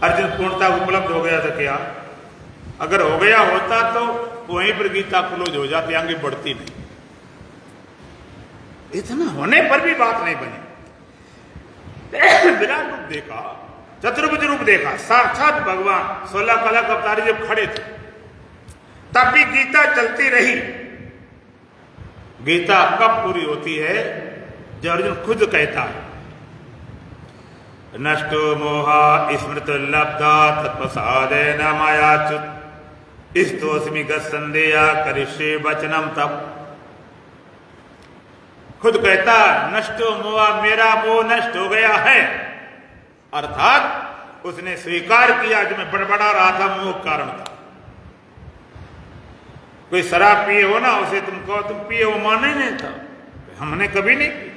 अर्जुन पूर्णता उपलब्ध हो गया था क्या? अगर हो गया होता तो वहीं पर गीता क्लोज हो जाती, आगे बढ़ती नहीं। इतना होने पर भी बात नहीं बनी। विराट रूप देखा, चतुर्भुज रूप देखा, साक्षात भगवान 16 कला अवतारी जब खड़े थे तब भी गीता चलती रही। गीता कब पूरी होती है? जब अर्जुन खुद कहता है नष्टो मोहा स्मृत लब्धा तत्प्रसादेन मायाच्युत स्तोस्मि गत्संदेया करिष्ये वचनम। तब खुद कहता नष्टो मोहा, मेरा मोह नष्ट हो गया है, अर्थात उसने स्वीकार किया जो मैं बड़बड़ा रहा था, मोह कारण था। कोई शराब पिए हो ना, उसे तुम कहो तुम पिए हो, माने नहीं था, हमने कभी नहीं पी।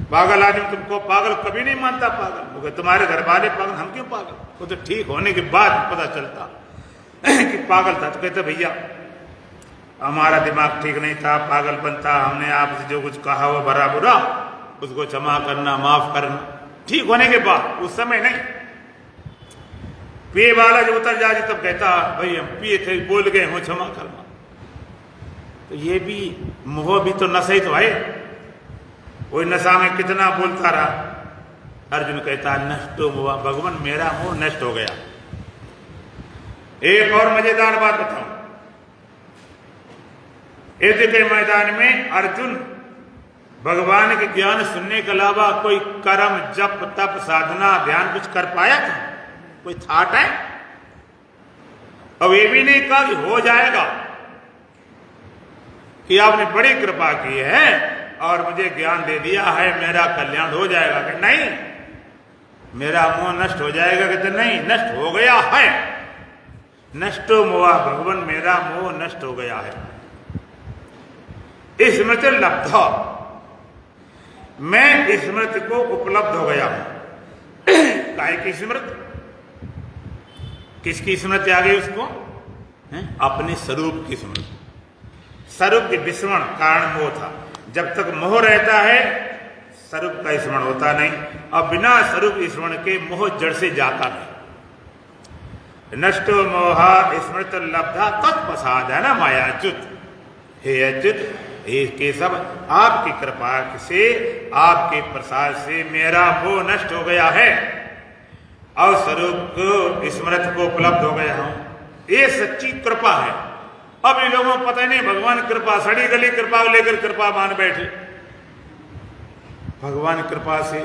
पागल आदमी तुमको पागल कभी नहीं मानता, पागल वो तुम्हारे घर वाले पागल, हम क्यों पागल? वो तो ठीक होने के बाद पता चलता कि पागल था। तो कहते भैया हमारा दिमाग ठीक नहीं था, पागलपन था, हमने आपसे जो कुछ कहा वो भरा बुरा, उसको क्षमा करना, माफ करना। ठीक होने के बाद, उस समय नहीं। पिए वाला जो उतर जाए तब कहता भाई हम पिए थे, बोल गए हूं, क्षमा करना। तो ये भी मोह भी तो नशा ही तो है। वही नशा में कितना बोलता रहा। अर्जुन कहता नष्टो मोह, भगवान मेरा मोह नष्ट हो गया। एक और मजेदार बात बताऊं। युद्ध के मैदान में अर्जुन भगवान के ज्ञान सुनने के अलावा कोई कर्म, जप, तप, साधना, ध्यान कुछ कर पाया था? कोई था टाइम? अब ये भी नहीं कहा कि हो जाएगा, कि आपने बड़ी कृपा की है और मुझे ज्ञान दे दिया है, मेरा कल्याण हो जाएगा। कि नहीं, मेरा मोह नष्ट हो जाएगा? कि नहीं, नष्ट हो गया है। नष्टो मोह, भगवान मेरा मोह नष्ट हो गया है। स्मृति लब्धा, मैं स्मृति को उपलब्ध हो गया हूं। काय की स्मृति? किसकी स्मृति आ गई उसको? अपने स्वरूप की स्मृति। स्वरूप के विस्मरण कारण मोह था। जब तक मोह रहता है स्वरूप का स्मरण होता नहीं, और बिना स्वरूप स्मरण के मोह जड़ से जाता नहीं। नष्टो मोहा स्मृत लब्धा तत्प्रसादेन मायाच्युत। हे अच्युत, हे केशव, आपकी कृपा से, आपके प्रसाद से मेरा मोह नष्ट हो गया है और स्वरूप को, स्मृति को उपलब्ध हो गया हूं। ये सच्ची कृपा है। अब इन लोगों को पता नहीं, भगवान कृपा, सड़ी गली कृपा लेकर कृपा मान बैठे। भगवान कृपा से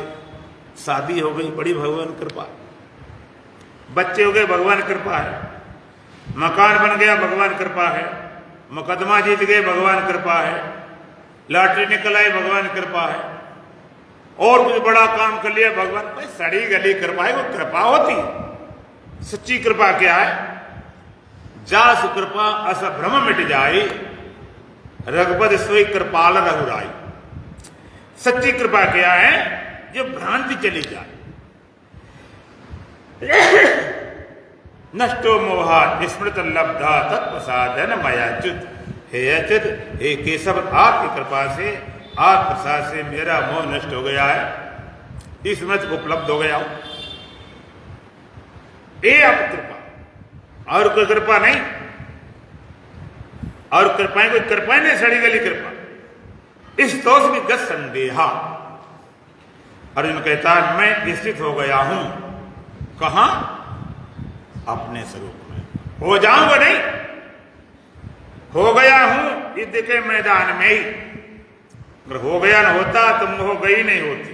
शादी हो गई, बड़ी भगवान कृपा। बच्चे हो गए, भगवान कृपा है। मकान बन गया, भगवान कृपा है। मुकदमा जीत गए, भगवान कृपा है। लॉटरी निकल आई, भगवान कृपा है। और कुछ बड़ा काम कर लिया, भगवान। भाई सड़ी गली कृपा है, वो कृपा होती है। सच्ची कृपा क्या है? जास कृपा अस भ्रम मिट जाए, रघुपति सोई कृपाल रघुराई। सच्ची कृपा क्या है? जो भ्रांति चली जाए। नष्टो मोहा स्मृत लब्धा तत्प्रसादेन मायाच्युत। हे अच्युत, हे केशव, आपकी कृपा से, आप प्रसाद से मेरा मोह नष्ट हो गया है, स्मृति उपलब्ध हो गया हूं। ये आप कृपा, और कोई कृपा नहीं। और कृपाएं, कोई कृपाएं नहीं, सड़ी गली कृपा। इस दोष में गत संदेहा। अर्जुन कहता है मैं स्थित हो गया हूं। कहां? अपने स्वरूप में। हो जाऊंगा नहीं, हो गया हूं युद्ध के मैदान में ही। अगर हो गया न होता तो मोह गई नहीं होती।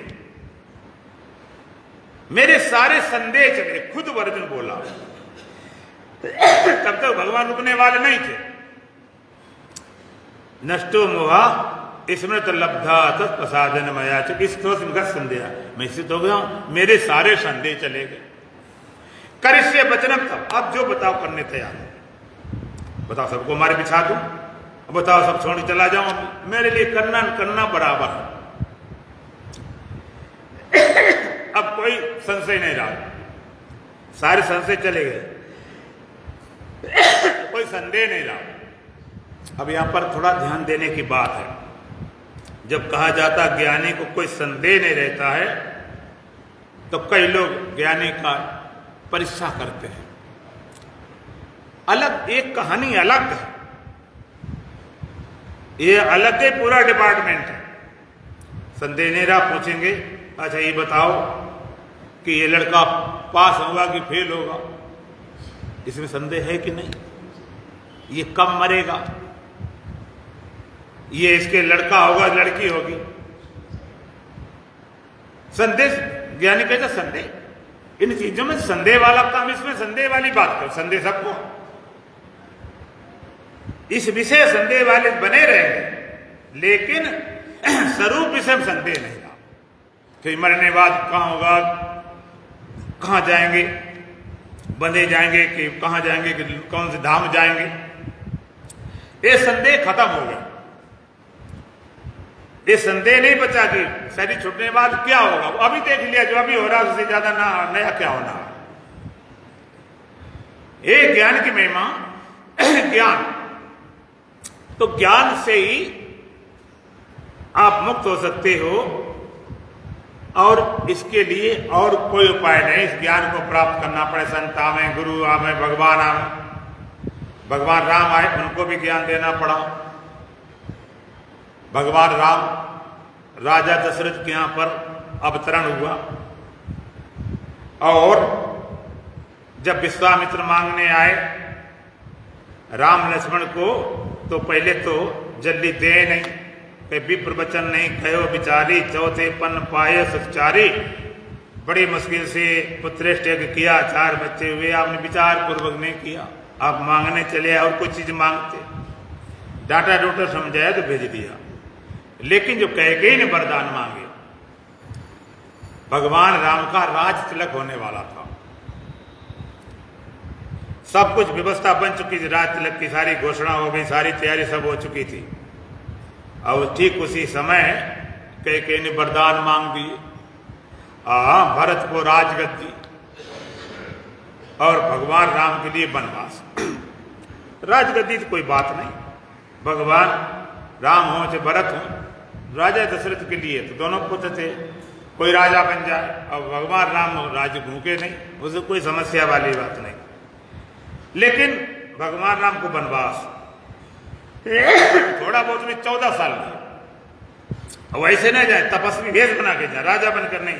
मेरे सारे संदेह चले, खुद अर्जुन बोला। तब तक भगवान रुकने वाले नहीं थे। नष्टो मोहा स्मृत लब्धा तत्प्रसादन मया च, इस तो संदेह मैं स्थित हो गया हूं, मेरे सारे संदेह चले गए। कर इससे वचनम तब, अब जो बताओ करने तैयार हो। बताओ सबको मारे बिछा दूं, बताओ सब छोड़ के चला जाऊं, मेरे लिए करना करना बराबर है। अब कोई संशय नहीं रहा, सारे संशय चले गए, कोई संदेह नहीं रहा। अब यहां पर थोड़ा ध्यान देने की बात है। जब कहा जाता ज्ञानी को कोई संदेह नहीं रहता है, तो कई लोग ज्ञानी का परीक्षा करते हैं। अलग एक कहानी अलग है, ये अलग ही पूरा डिपार्टमेंट है। संदेह नहीं रहा, पूछेंगे अच्छा ये बताओ कि ये लड़का पास होगा कि फेल होगा, इसमें संदेह है कि नहीं, ये कब मरेगा, ये इसके लड़का होगा लड़की होगी, संदेह। ज्ञानी कहता संदेह, इन चीजों में संदेह वाला काम, इसमें संदेह वाली बात करो, संदेह सबको, इस विषय संदेह वाले बने रहेंगे, लेकिन स्वरूप विषय में संदेह नहीं रहा कि मरने बाद कहां होगा, कहां जाएंगे, बंधे जाएंगे कि कहां जाएंगे, कि कौन से धाम जाएंगे, ये संदेह खत्म हो गया। ये संदेह नहीं बचा कि शरीर छूटने के बाद क्या होगा, अभी देख लिया, जो अभी हो रहा है उससे ज्यादा ना नया क्या होना। ये ज्ञान की महिमा, ज्ञान, तो ज्ञान से ही आप मुक्त हो सकते हो, और इसके लिए और कोई उपाय नहीं। इस ज्ञान को प्राप्त करना पड़े, संत आवे, गुरु आवे, भगवान आवे, भगवान राम आए, उनको भी ज्ञान देना पड़ा। भगवान राम राजा दशरथ के यहां पर अवतरण हुआ, और जब विश्वामित्र मांगने आए राम लक्ष्मण को, तो पहले तो जल्दी दे नहीं, कि विप्र वचन नहीं कहो बिचारी, चौथे पन पाए सुचारी। बड़ी मुश्किल से पुत्रेष्ट यज्ञ किया, 4 बच्चे हुए, आपने विचार पूर्वक नहीं किया, आप मांगने चले और कुछ चीज मांगते, डाटा डोटा समझाया तो भेज दिया। लेकिन जो कैकेयी ने वरदान मांगे, भगवान राम का राज तिलक होने वाला था, सब कुछ व्यवस्था बन चुकी थी, राज तिलक की सारी घोषणा हो गई, सारी तैयारी सब हो चुकी थी। और ठीक उसी समय कैकेयी ने वरदान मांग दिए, भरत को राजगद्दी और भगवान राम के लिए वनवास। राजगद्दी तो कोई बात नहीं, भगवान राम हो चाहे भरत हो, राजा दशरथ के लिए तो दोनों पुत्र थे, कोई राजा बन जाए, और भगवान राम राज्य भूखे नहीं, उसे कोई समस्या वाली बात नहीं। लेकिन भगवान राम को वनवास थोड़ा बहुत भी 14 साल में, वैसे नहीं जाए, तपस्वी भेष बना के जाए, राजा बनकर नहीं।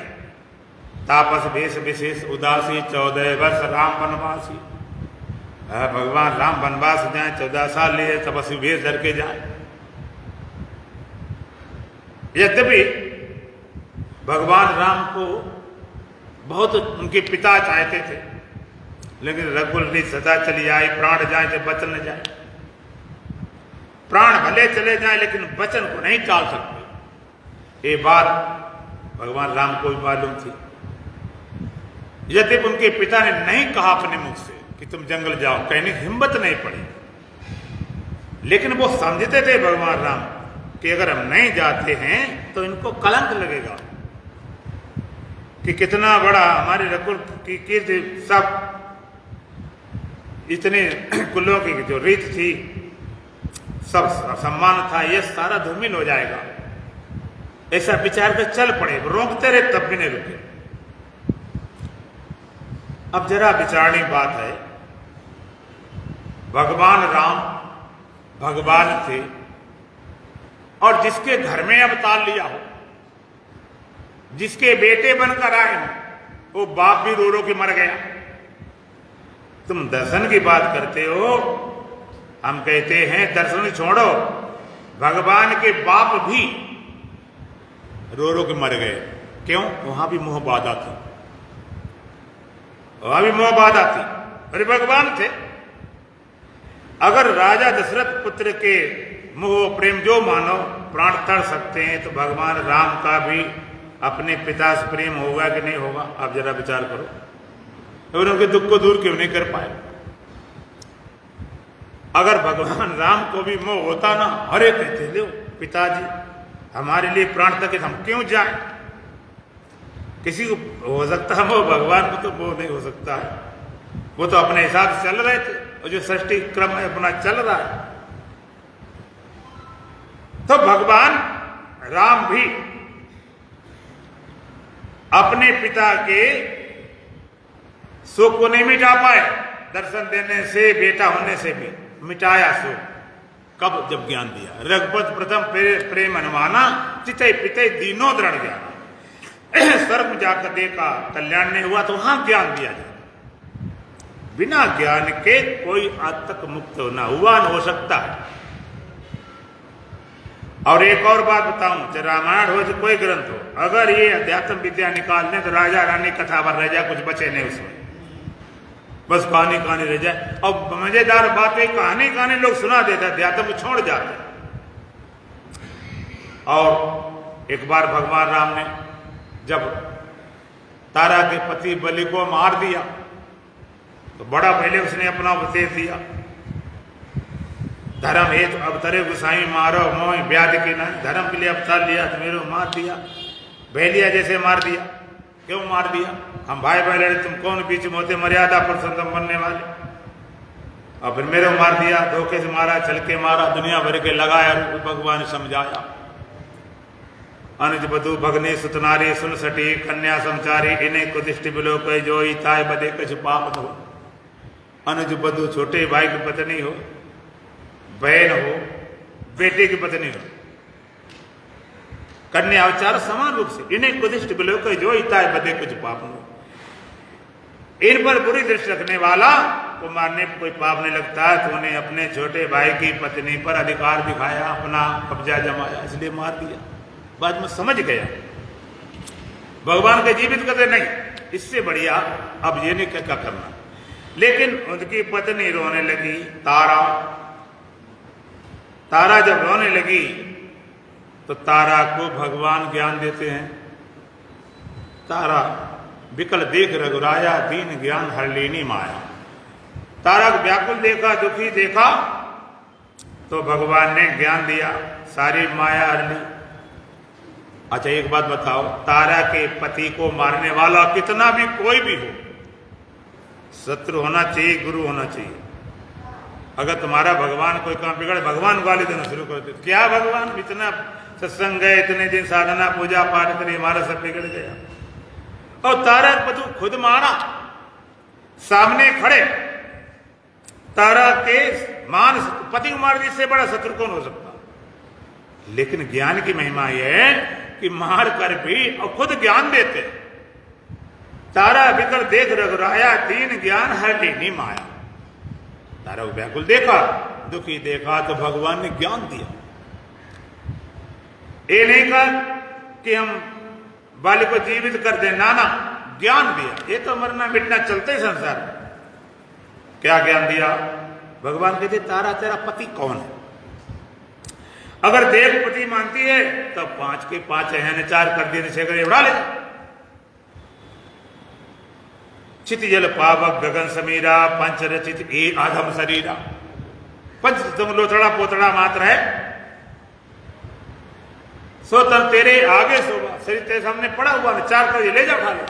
तापस भेष विशेष उदासी, 14 वर्ष राम वनवासी। भगवान राम वनवास जाए, 14 साल लिए तपस्वी भेष धर के जाए। यद्यपि भगवान राम को बहुत उनके पिता चाहते थे, लेकिन रघुकुल की सदा चली आई, प्राण जाए तो वचन न जाए, प्राण भले चले जाए लेकिन वचन को नहीं टाल सकते, ये बात भगवान राम को भी मालूम थी। यद्यपि उनके पिता ने नहीं कहा अपने मुख से कि तुम जंगल जाओ, कहने की हिम्मत नहीं पड़ी, लेकिन वो समझते थे भगवान राम कि अगर हम नहीं जाते हैं तो इनको कलंक लगेगा, कि कितना बड़ा हमारे रघुकुल की कीर्ति, सब इतने कुलों की जो रीत थी, सब सम्मान था, ये सारा धूमिल हो जाएगा। ऐसा विचार कर चल पड़े, रोकते रहे तब भी नहीं रुके। अब जरा विचारणी बात है, भगवान राम भगवान थे, और जिसके घर में अवतार लिया हो, जिसके बेटे बनकर आए हो, वो बाप भी रो रो के मर गया। तुम दर्शन की बात करते हो, हम कहते हैं दर्शन छोड़ो, भगवान के बाप भी रो रो के मर गए। क्यों? वहां भी मोह बाधा थी, वहां भी मोह बाधा थी, अरे भगवान थे। अगर राजा दशरथ पुत्र के मोह प्रेम जो मानो प्राण तड़ सकते हैं, तो भगवान राम का भी अपने पिता से प्रेम होगा कि नहीं होगा? आप जरा विचार करो। और उनके दुख को दूर क्यों नहीं कर पाए? अगर भगवान राम को भी मोह होता ना, अरे कहते लो पिताजी हमारे लिए प्राण तक हम क्यों जाए? किसी को हो सकता है मोह, भगवान को तो मोह नहीं हो सकता है। वो तो अपने हिसाब से चल रहे थे, और जो सृष्टि क्रम है अपना चल रहा है। तो भगवान राम भी अपने पिता के सुख को नहीं मिटा पाए। दर्शन देने से, बेटा होने से भी मिटाया सुख। कब? जब ज्ञान दिया। रघुपत प्रथम प्रेम अनुमाना, चितई पितई दीनो दृढ़ ज्ञान। स्वर्ग में जाकर देखा, कल्याण नहीं हुआ, तो वहां ज्ञान दिया जाए। बिना ज्ञान के कोई आज तक मुक्त ना हुआ, न हो सकता है। और एक और बात बताऊं, चाहे रामायण हो चाहे कोई ग्रंथ हो, अगर ये अध्यात्म विद्या निकाल दें तो राजा रानी कथा भर रह जाए, कुछ बचे नहीं उसमें, बस कहानी कहानी रह जाए। और मजेदार बात है, कहानी कहानी लोग सुना देते, अध्यात्म को छोड़ जाते। और एक बार भगवान राम ने जब तारा के पति बलि को मार दिया, तो बड़ा पहले उसने अपना उपदेश दिया, धर्म हेतु अवतरे गुसाई मारो मोह व्याध के ना। धर्म के लिए अवतार लिया तो मेरे मार दिया, बहलिया जैसे मार दिया। क्यों मार दिया? हम भाई भाई लड़े, तुम कौन बीच में होते मर्यादा पुरुषोत्तम बनने वाले? और फिर मेरे मार दिया, धोखे से मारा, छल के मारा, दुनिया भर के लगाया। भगवान ने समझाया, अनुज बधु भगने सुतनारी सुन सटी कन्या संचारी, इन्हें को दृष्टि बिलो कह जो ताय बदे कछ पाप हो। अनुज बधु छोटे भाई की पत्नी हो, बहन हो, बेटे की पत्नी हो, कन्या अवचार समान रूप से, इन्हें कुदिष्ट बिलो कह जो ताय बदे कुछ पाप हो। इन पर बुरी दृष्टि रखने वाला को मारने पर कोई पाप नहीं लगता है। तो उन्हें अपने छोटे भाई की पत्नी पर अधिकार दिखाया, अपना कब्जा जमाया, इसलिए मार दिया। बाद में समझ गया भगवान के जीवित करते नहीं, इससे बढ़िया अब ये नहीं क्या करना। लेकिन उनकी पत्नी रोने लगी, तारा जब रोने लगी तो तारा को भगवान ज्ञान देते हैं। तारा विकल देख रघुराया, दीन ज्ञान हर लेनी माया। तारा को व्याकुल देखा, दुखी देखा, तो भगवान ने ज्ञान दिया, सारी माया हर ली। अच्छा एक बात बताओ, तारा के पति को मारने वाला कितना भी कोई भी हो, शत्रु होना चाहिए, गुरु होना चाहिए। अगर तुम्हारा भगवान कोई काम बिगड़े, भगवान गाली देना शुरू कर दे, क्या भगवान इतना सत्संग गए, इतने दिन साधना पूजा पाठ करे, हमारा सब बिगड़ गया। और तारा पति खुद मारा, सामने खड़े तारा के मान पति को मार, इससे बड़ा शत्रु कौन हो सकता? लेकिन ज्ञान की महिमा यह है कि मार कर भी और खुद ज्ञान देते। तारा बिकल देख रघुराया, दीन ज्ञान हर लेनी माया। तारा को व्याकुल देखा, दुखी देखा, तो भगवान ने ज्ञान दिया। ये नहीं कहा कि हम बाली को जीवित कर दे, नाना ज्ञान दिया। ये तो मरना मिटना चलते ही संसार। क्या ज्ञान दिया? भगवान कहते तारा तेरा पति कौन है? अगर देव पति मानती है तो 5 के 5 है, 4 कर दिए, 6 कर उड़ा ले। चित जल पावक गगन समीरा, पंच रचित ए आधम शरीरा। पंच तुम लोथड़ा पोतड़ा मात्र है, सो तब तेरे आगे सोगा, शरीर तेरे सामने पड़ा हुआ है, 4 कर ले जा, उठा ले।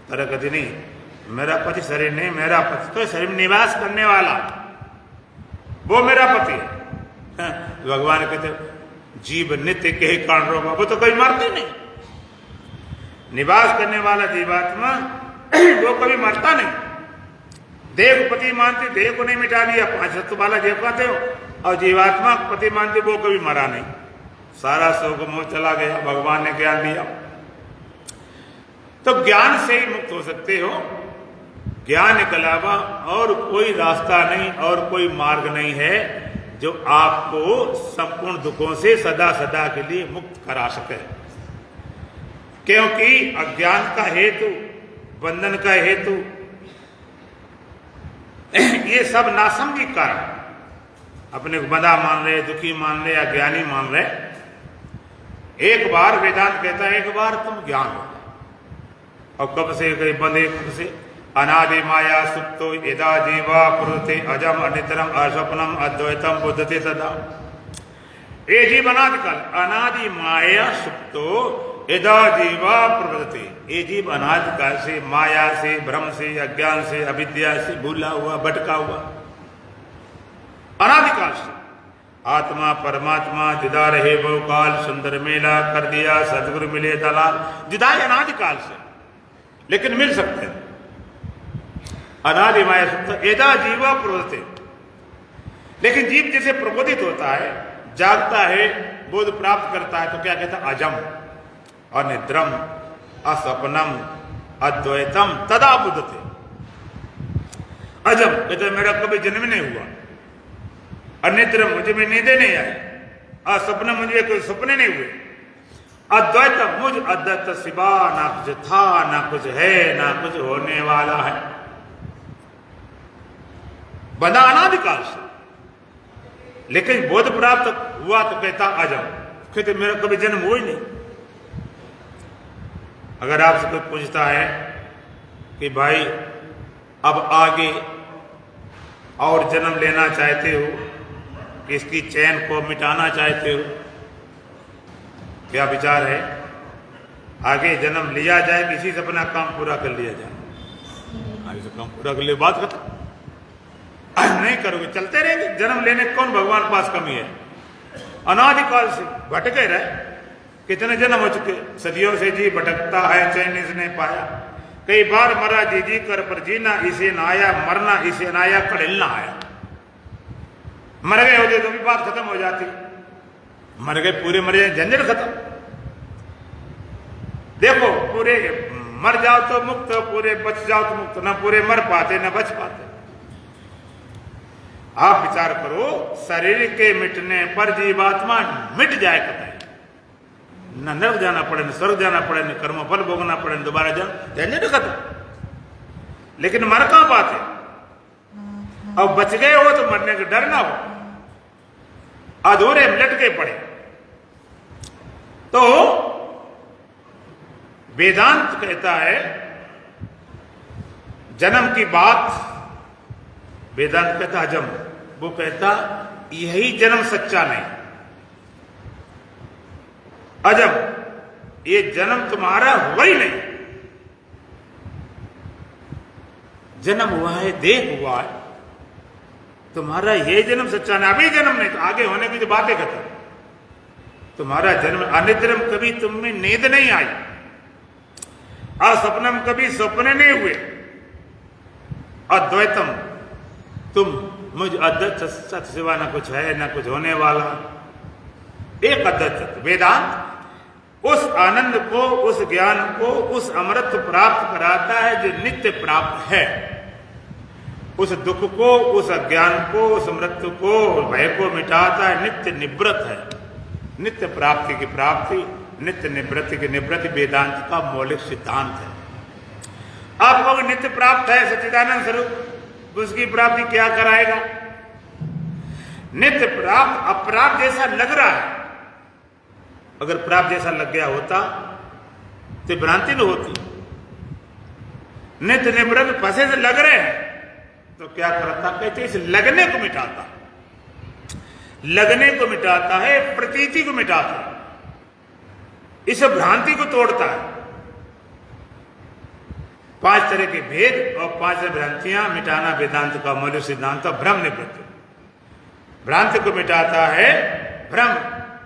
तरह कहती नहीं, मेरा पति शरीर नहीं, मेरा पति तो शरीर में निवास करने वाला, वो मेरा पति है। भगवान कहते जीव नित्य के ही कारण रोगा, वो तो कभी मरते नहीं। निवास करने वाला जीवात्मा वो कभी मरता नहीं। देव को पति मानते, देव को नहीं मिटा दिया, 5 तत्व वाला देव कहते हो, और जीवात्मा पति मानते, वो कभी मरा नहीं। सारा शोक मोह चला गया, भगवान ने ज्ञान दिया। तो ज्ञान से ही मुक्त हो सकते हो। ज्ञान के अलावा और कोई रास्ता नहीं और कोई मार्ग नहीं है जो आपको संपूर्ण दुखों से सदा सदा के लिए मुक्त करा सके। क्योंकि अज्ञान का हेतु, बंधन का हेतु, ये सब नासंगिक कारण। अपने को बंधा मान रहे, दुखी मान रहे या ज्ञानी मान रहे, एक बार वेदांत कहता है एक बार तुम ज्ञान हो। और कब से कहीं बंधे, कब से अनादि माया सुप्तो यदा जीवा पुरुते अजम अनितरम अस्वप्नम अद्वैतम बुद्धते सदा। ये जीव अनादिकाल अनादि माया सुप्तो यदा जीवा प्रवृत्ति, ये जीव अनादिकाल से माया से, भ्रम से, अज्ञान से, अविद्या से भूला हुआ, भटका हुआ अनादिकाल से। आत्मा परमात्मा जुदा रहे बहुकाल, सुंदर मेला कर दिया सदगुरु मिले दलाल। जुदा है अनादिकाल से, लेकिन मिल सकते हैं। अनादि माया सुप्त एदा जीवा प्रवृत्ति, लेकिन जीव जैसे प्रबोधित होता है, जागता है, बोध प्राप्त करता है, तो क्या कहता है? अजम अनिद्रम असपनम अद्वैतम तदा बुद्धते। अजम कहते मेरा कभी जन्म नहीं हुआ, अनिद्रम मुझे में नींदें नहीं आई, असपनम मुझे कोई सपने नहीं हुए, अद्वैतम मुझ अद्वैत सिवा ना कुछ था, ना कुछ है, ना कुछ होने वाला है। बंधा अनादिकाल से, लेकिन बोध प्राप्त हुआ तो कहता अजम, कहते मेरा कभी जन्म हुआ ही नहीं। अगर आपसे कोई पूछता है कि भाई अब आगे और जन्म लेना चाहते हो, इसकी चैन को मिटाना चाहते हो, क्या विचार है? आगे जन्म लिया जाए, किसी से अपना काम पूरा कर लिया जाए, आगे से काम पूरा कर लिया, बात खत्म। नहीं करोगे चलते रहेंगे, जन्म लेने कौन भगवान पास कमी है? अनादिकाल से भटके रहे, कितने जन्म हो चुके, सदियों से जी भटकता है, चैन इसने पाया। कई बार मरा जी जी कर पर जीना इसे ना आया, मरना इसे ना आया, कड़िलना आया। मर गए होते तो भी बात खत्म हो जाती, मर गए पूरे मर जाए, झंझट खत्म। देखो पूरे मर जाओ तो मुक्त, पूरे बच जाओ तो मुक्त, ना पूरे मर पाते ना बच पाते। आप विचार करो, शरीर के मिटने पर जीवात्मा मिट जाए कतई, न नरक जाना पड़े, न स्वर्ग जाना पड़े, न कर्म फल भोगना पड़े, न दोबारा जन्म, झंझट खत्म। लेकिन मर कहां पाते? अब बच गए हो तो मरने का डर ना हो, अधूरे लटके पड़े। तो वेदांत कहता है जन्म की बात, वेदांत कहता अजम, वो कहता यही जन्म सच्चा नहीं, अजम ये जन्म तुम्हारा हुआ ही नहीं। जन्म हुआ है, देह हुआ है, तुम्हारा ये जन्म सच्चा नहीं, अभी जन्म नहीं, तो आगे होने की जो बातें खत्म। तुम्हारा जन्म अनिद्रम, कभी तुम में नींद नहीं आई, असपनम कभी सपने नहीं हुए, अद्वैतम तुम मुझ अद्वैत सत्य सिवा ना कुछ है ना कुछ होने वाला, एक अद्वैत। वेदांत उस आनंद को, उस ज्ञान को, उस अमृत प्राप्त कराता है जो नित्य प्राप्त है। उस दुख को, उस अज्ञान को, उस मृत्यु को, भय को मिटाता है, नित्य निवृत्त है। नित्य प्राप्ति की प्राप्ति, नित्य निवृत्ति की निवृत्ति वेदांत का मौलिक सिद्धांत है। आप कहोगे नित्य प्राप्त है सच्चिदानंद स्वरूप, उसकी प्राप्ति क्या कराएगा? नित्य प्राप्त अप्राप्त जैसा लग रहा है, अगर प्राप्त जैसा लग गया होता तो भ्रांति न होती। नित्य निवृत्त फंसे से लग रहे हैं तो क्या करता? कहते इस लगने को मिटाता, लगने को मिटाता है, प्रतीति को मिटाता है, इस भ्रांति को तोड़ता है। 5 तरह के भेद और 5 भ्रांतियां मिटाना वेदांत का मूल सिद्धांत। भ्रम निवृत्ति, भ्रांति को मिटाता है, भ्रम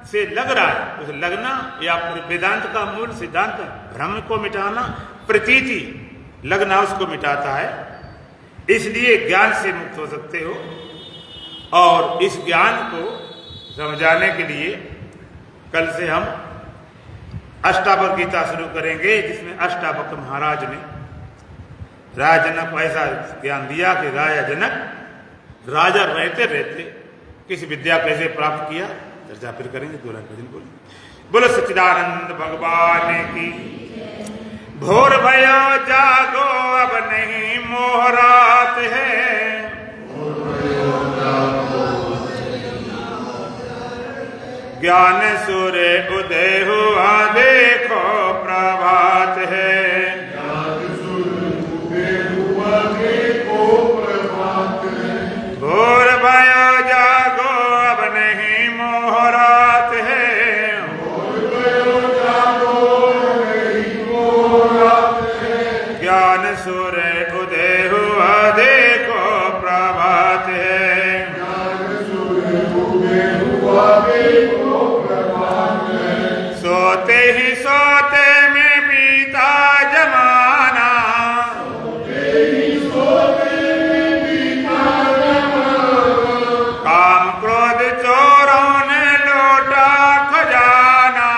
से लग रहा है उस लगना, या वेदांत का मूल सिद्धांत भ्रम को मिटाना, प्रतीति लगना उसको मिटाता है। इसलिए ज्ञान से मुक्त हो सकते हो। और इस ज्ञान को समझाने के लिए कल से हम अष्टावक्र गीता शुरू करेंगे, जिसमें अष्टावक्र महाराज ने राजा जनक को ऐसा ज्ञान दिया कि राजा जनक राजा रहते रहते किसी विद्या कैसे प्राप्त किया, चर्चा फिर करेंगे। 2 दिन बोलो सच्चिदानंद भगवान की। भोर भयो जागो अब नहीं मोह रात है, ज्ञान सूर्य उदय हुआ देखो प्रभात है। भोर भयो जागो अब नहीं मोह रात है। ज्ञान सूर्य उदय हुआ देखो प्रभात है। सोते ही सोते में बीता जमाना, काम क्रोध चोरों ने लूटा खजाना।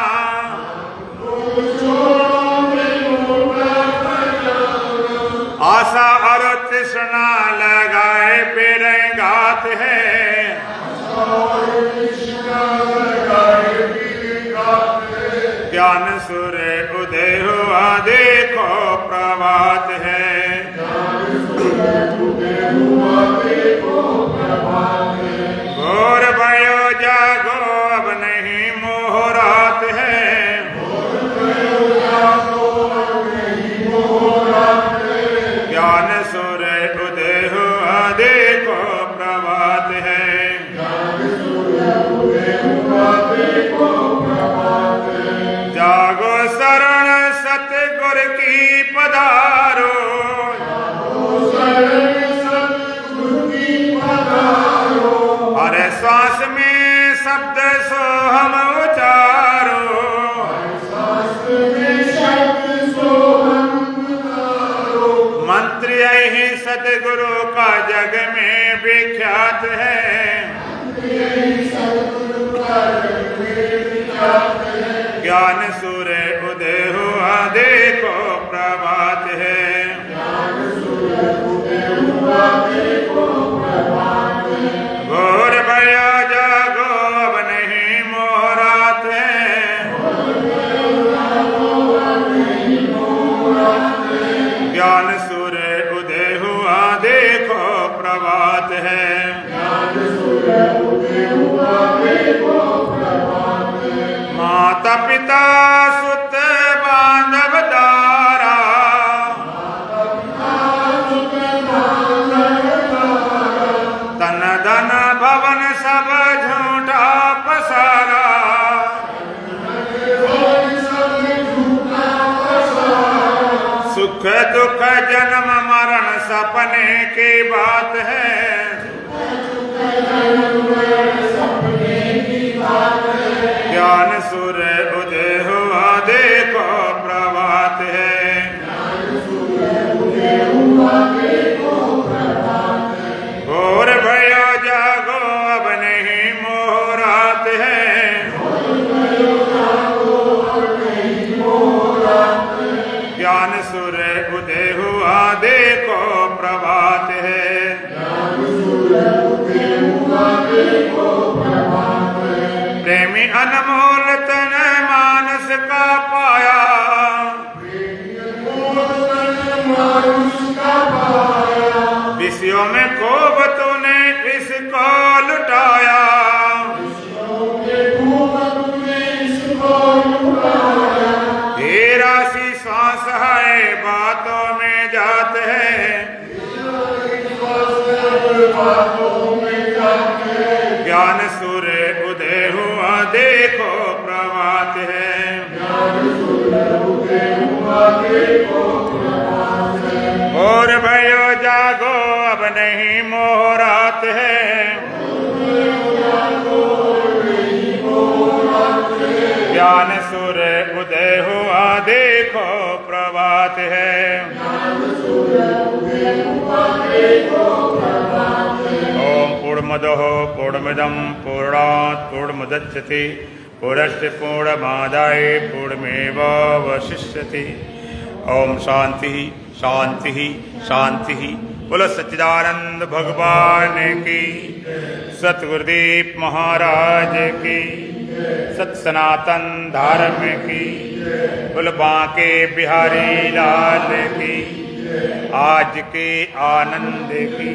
आशा और तृष्णा लगाए पेड़ गात है। ज्ञान सूर्य उदय हुआ देखो प्रभात है। घोर भयो जागो अब नहीं मोह रात है। ज्ञान सूर्य उदय हुआ देखो प्रभात है। जागो शरण सतगुर की पधारो, हर श्वास में शब्द सो हम उचारो। मंत्र यही सतगुरु का जग में विख्यात है। ज्ञान सूर्य उदय हुआ देखो प्रभात है। घोर भयो जागो अब नहीं मोह रात है। ज्ञान सूर्य उदय हुआ देखो प्रभात है। माता पिता सुत बांधव दारा, तन धन भवन सब झूठा पसारा। सुख दुख जन्म मरण सपने की बात है। ज्ञान सूर्य उदय हुआ देखो प्रभात है। घोर भयो जागो अब नहीं मोह रात है। ज्ञान सूर्य उदय हुआ देखो प्रभात है। प्रेमी अनमोल तन मानस का पाया, विषयों में खूब तूने इसको लुटाया। ये राशि श्वास है बातों में जात है। ज्ञान सूर्य उदय हुआ देखो प्रभात है। और भयो जागो अब नहीं मोह रात है। ज्ञान सूर्य उदय हुआ देखो प्रभात है। ओम पूर्णमदः पूर्णमिदं पूर्णात् पूर्णमुदच्यते पूर्णस्य पूर्णमादाय पूर्णमेवावशिष्यते। ओम शांति शांति शांति। बोलो सच्चिदानंद भगवान की, सतगुरुदेव महाराज की, सत सनातन धर्म की, बोल बांके बिहारी लाल की, आज के आनंद की।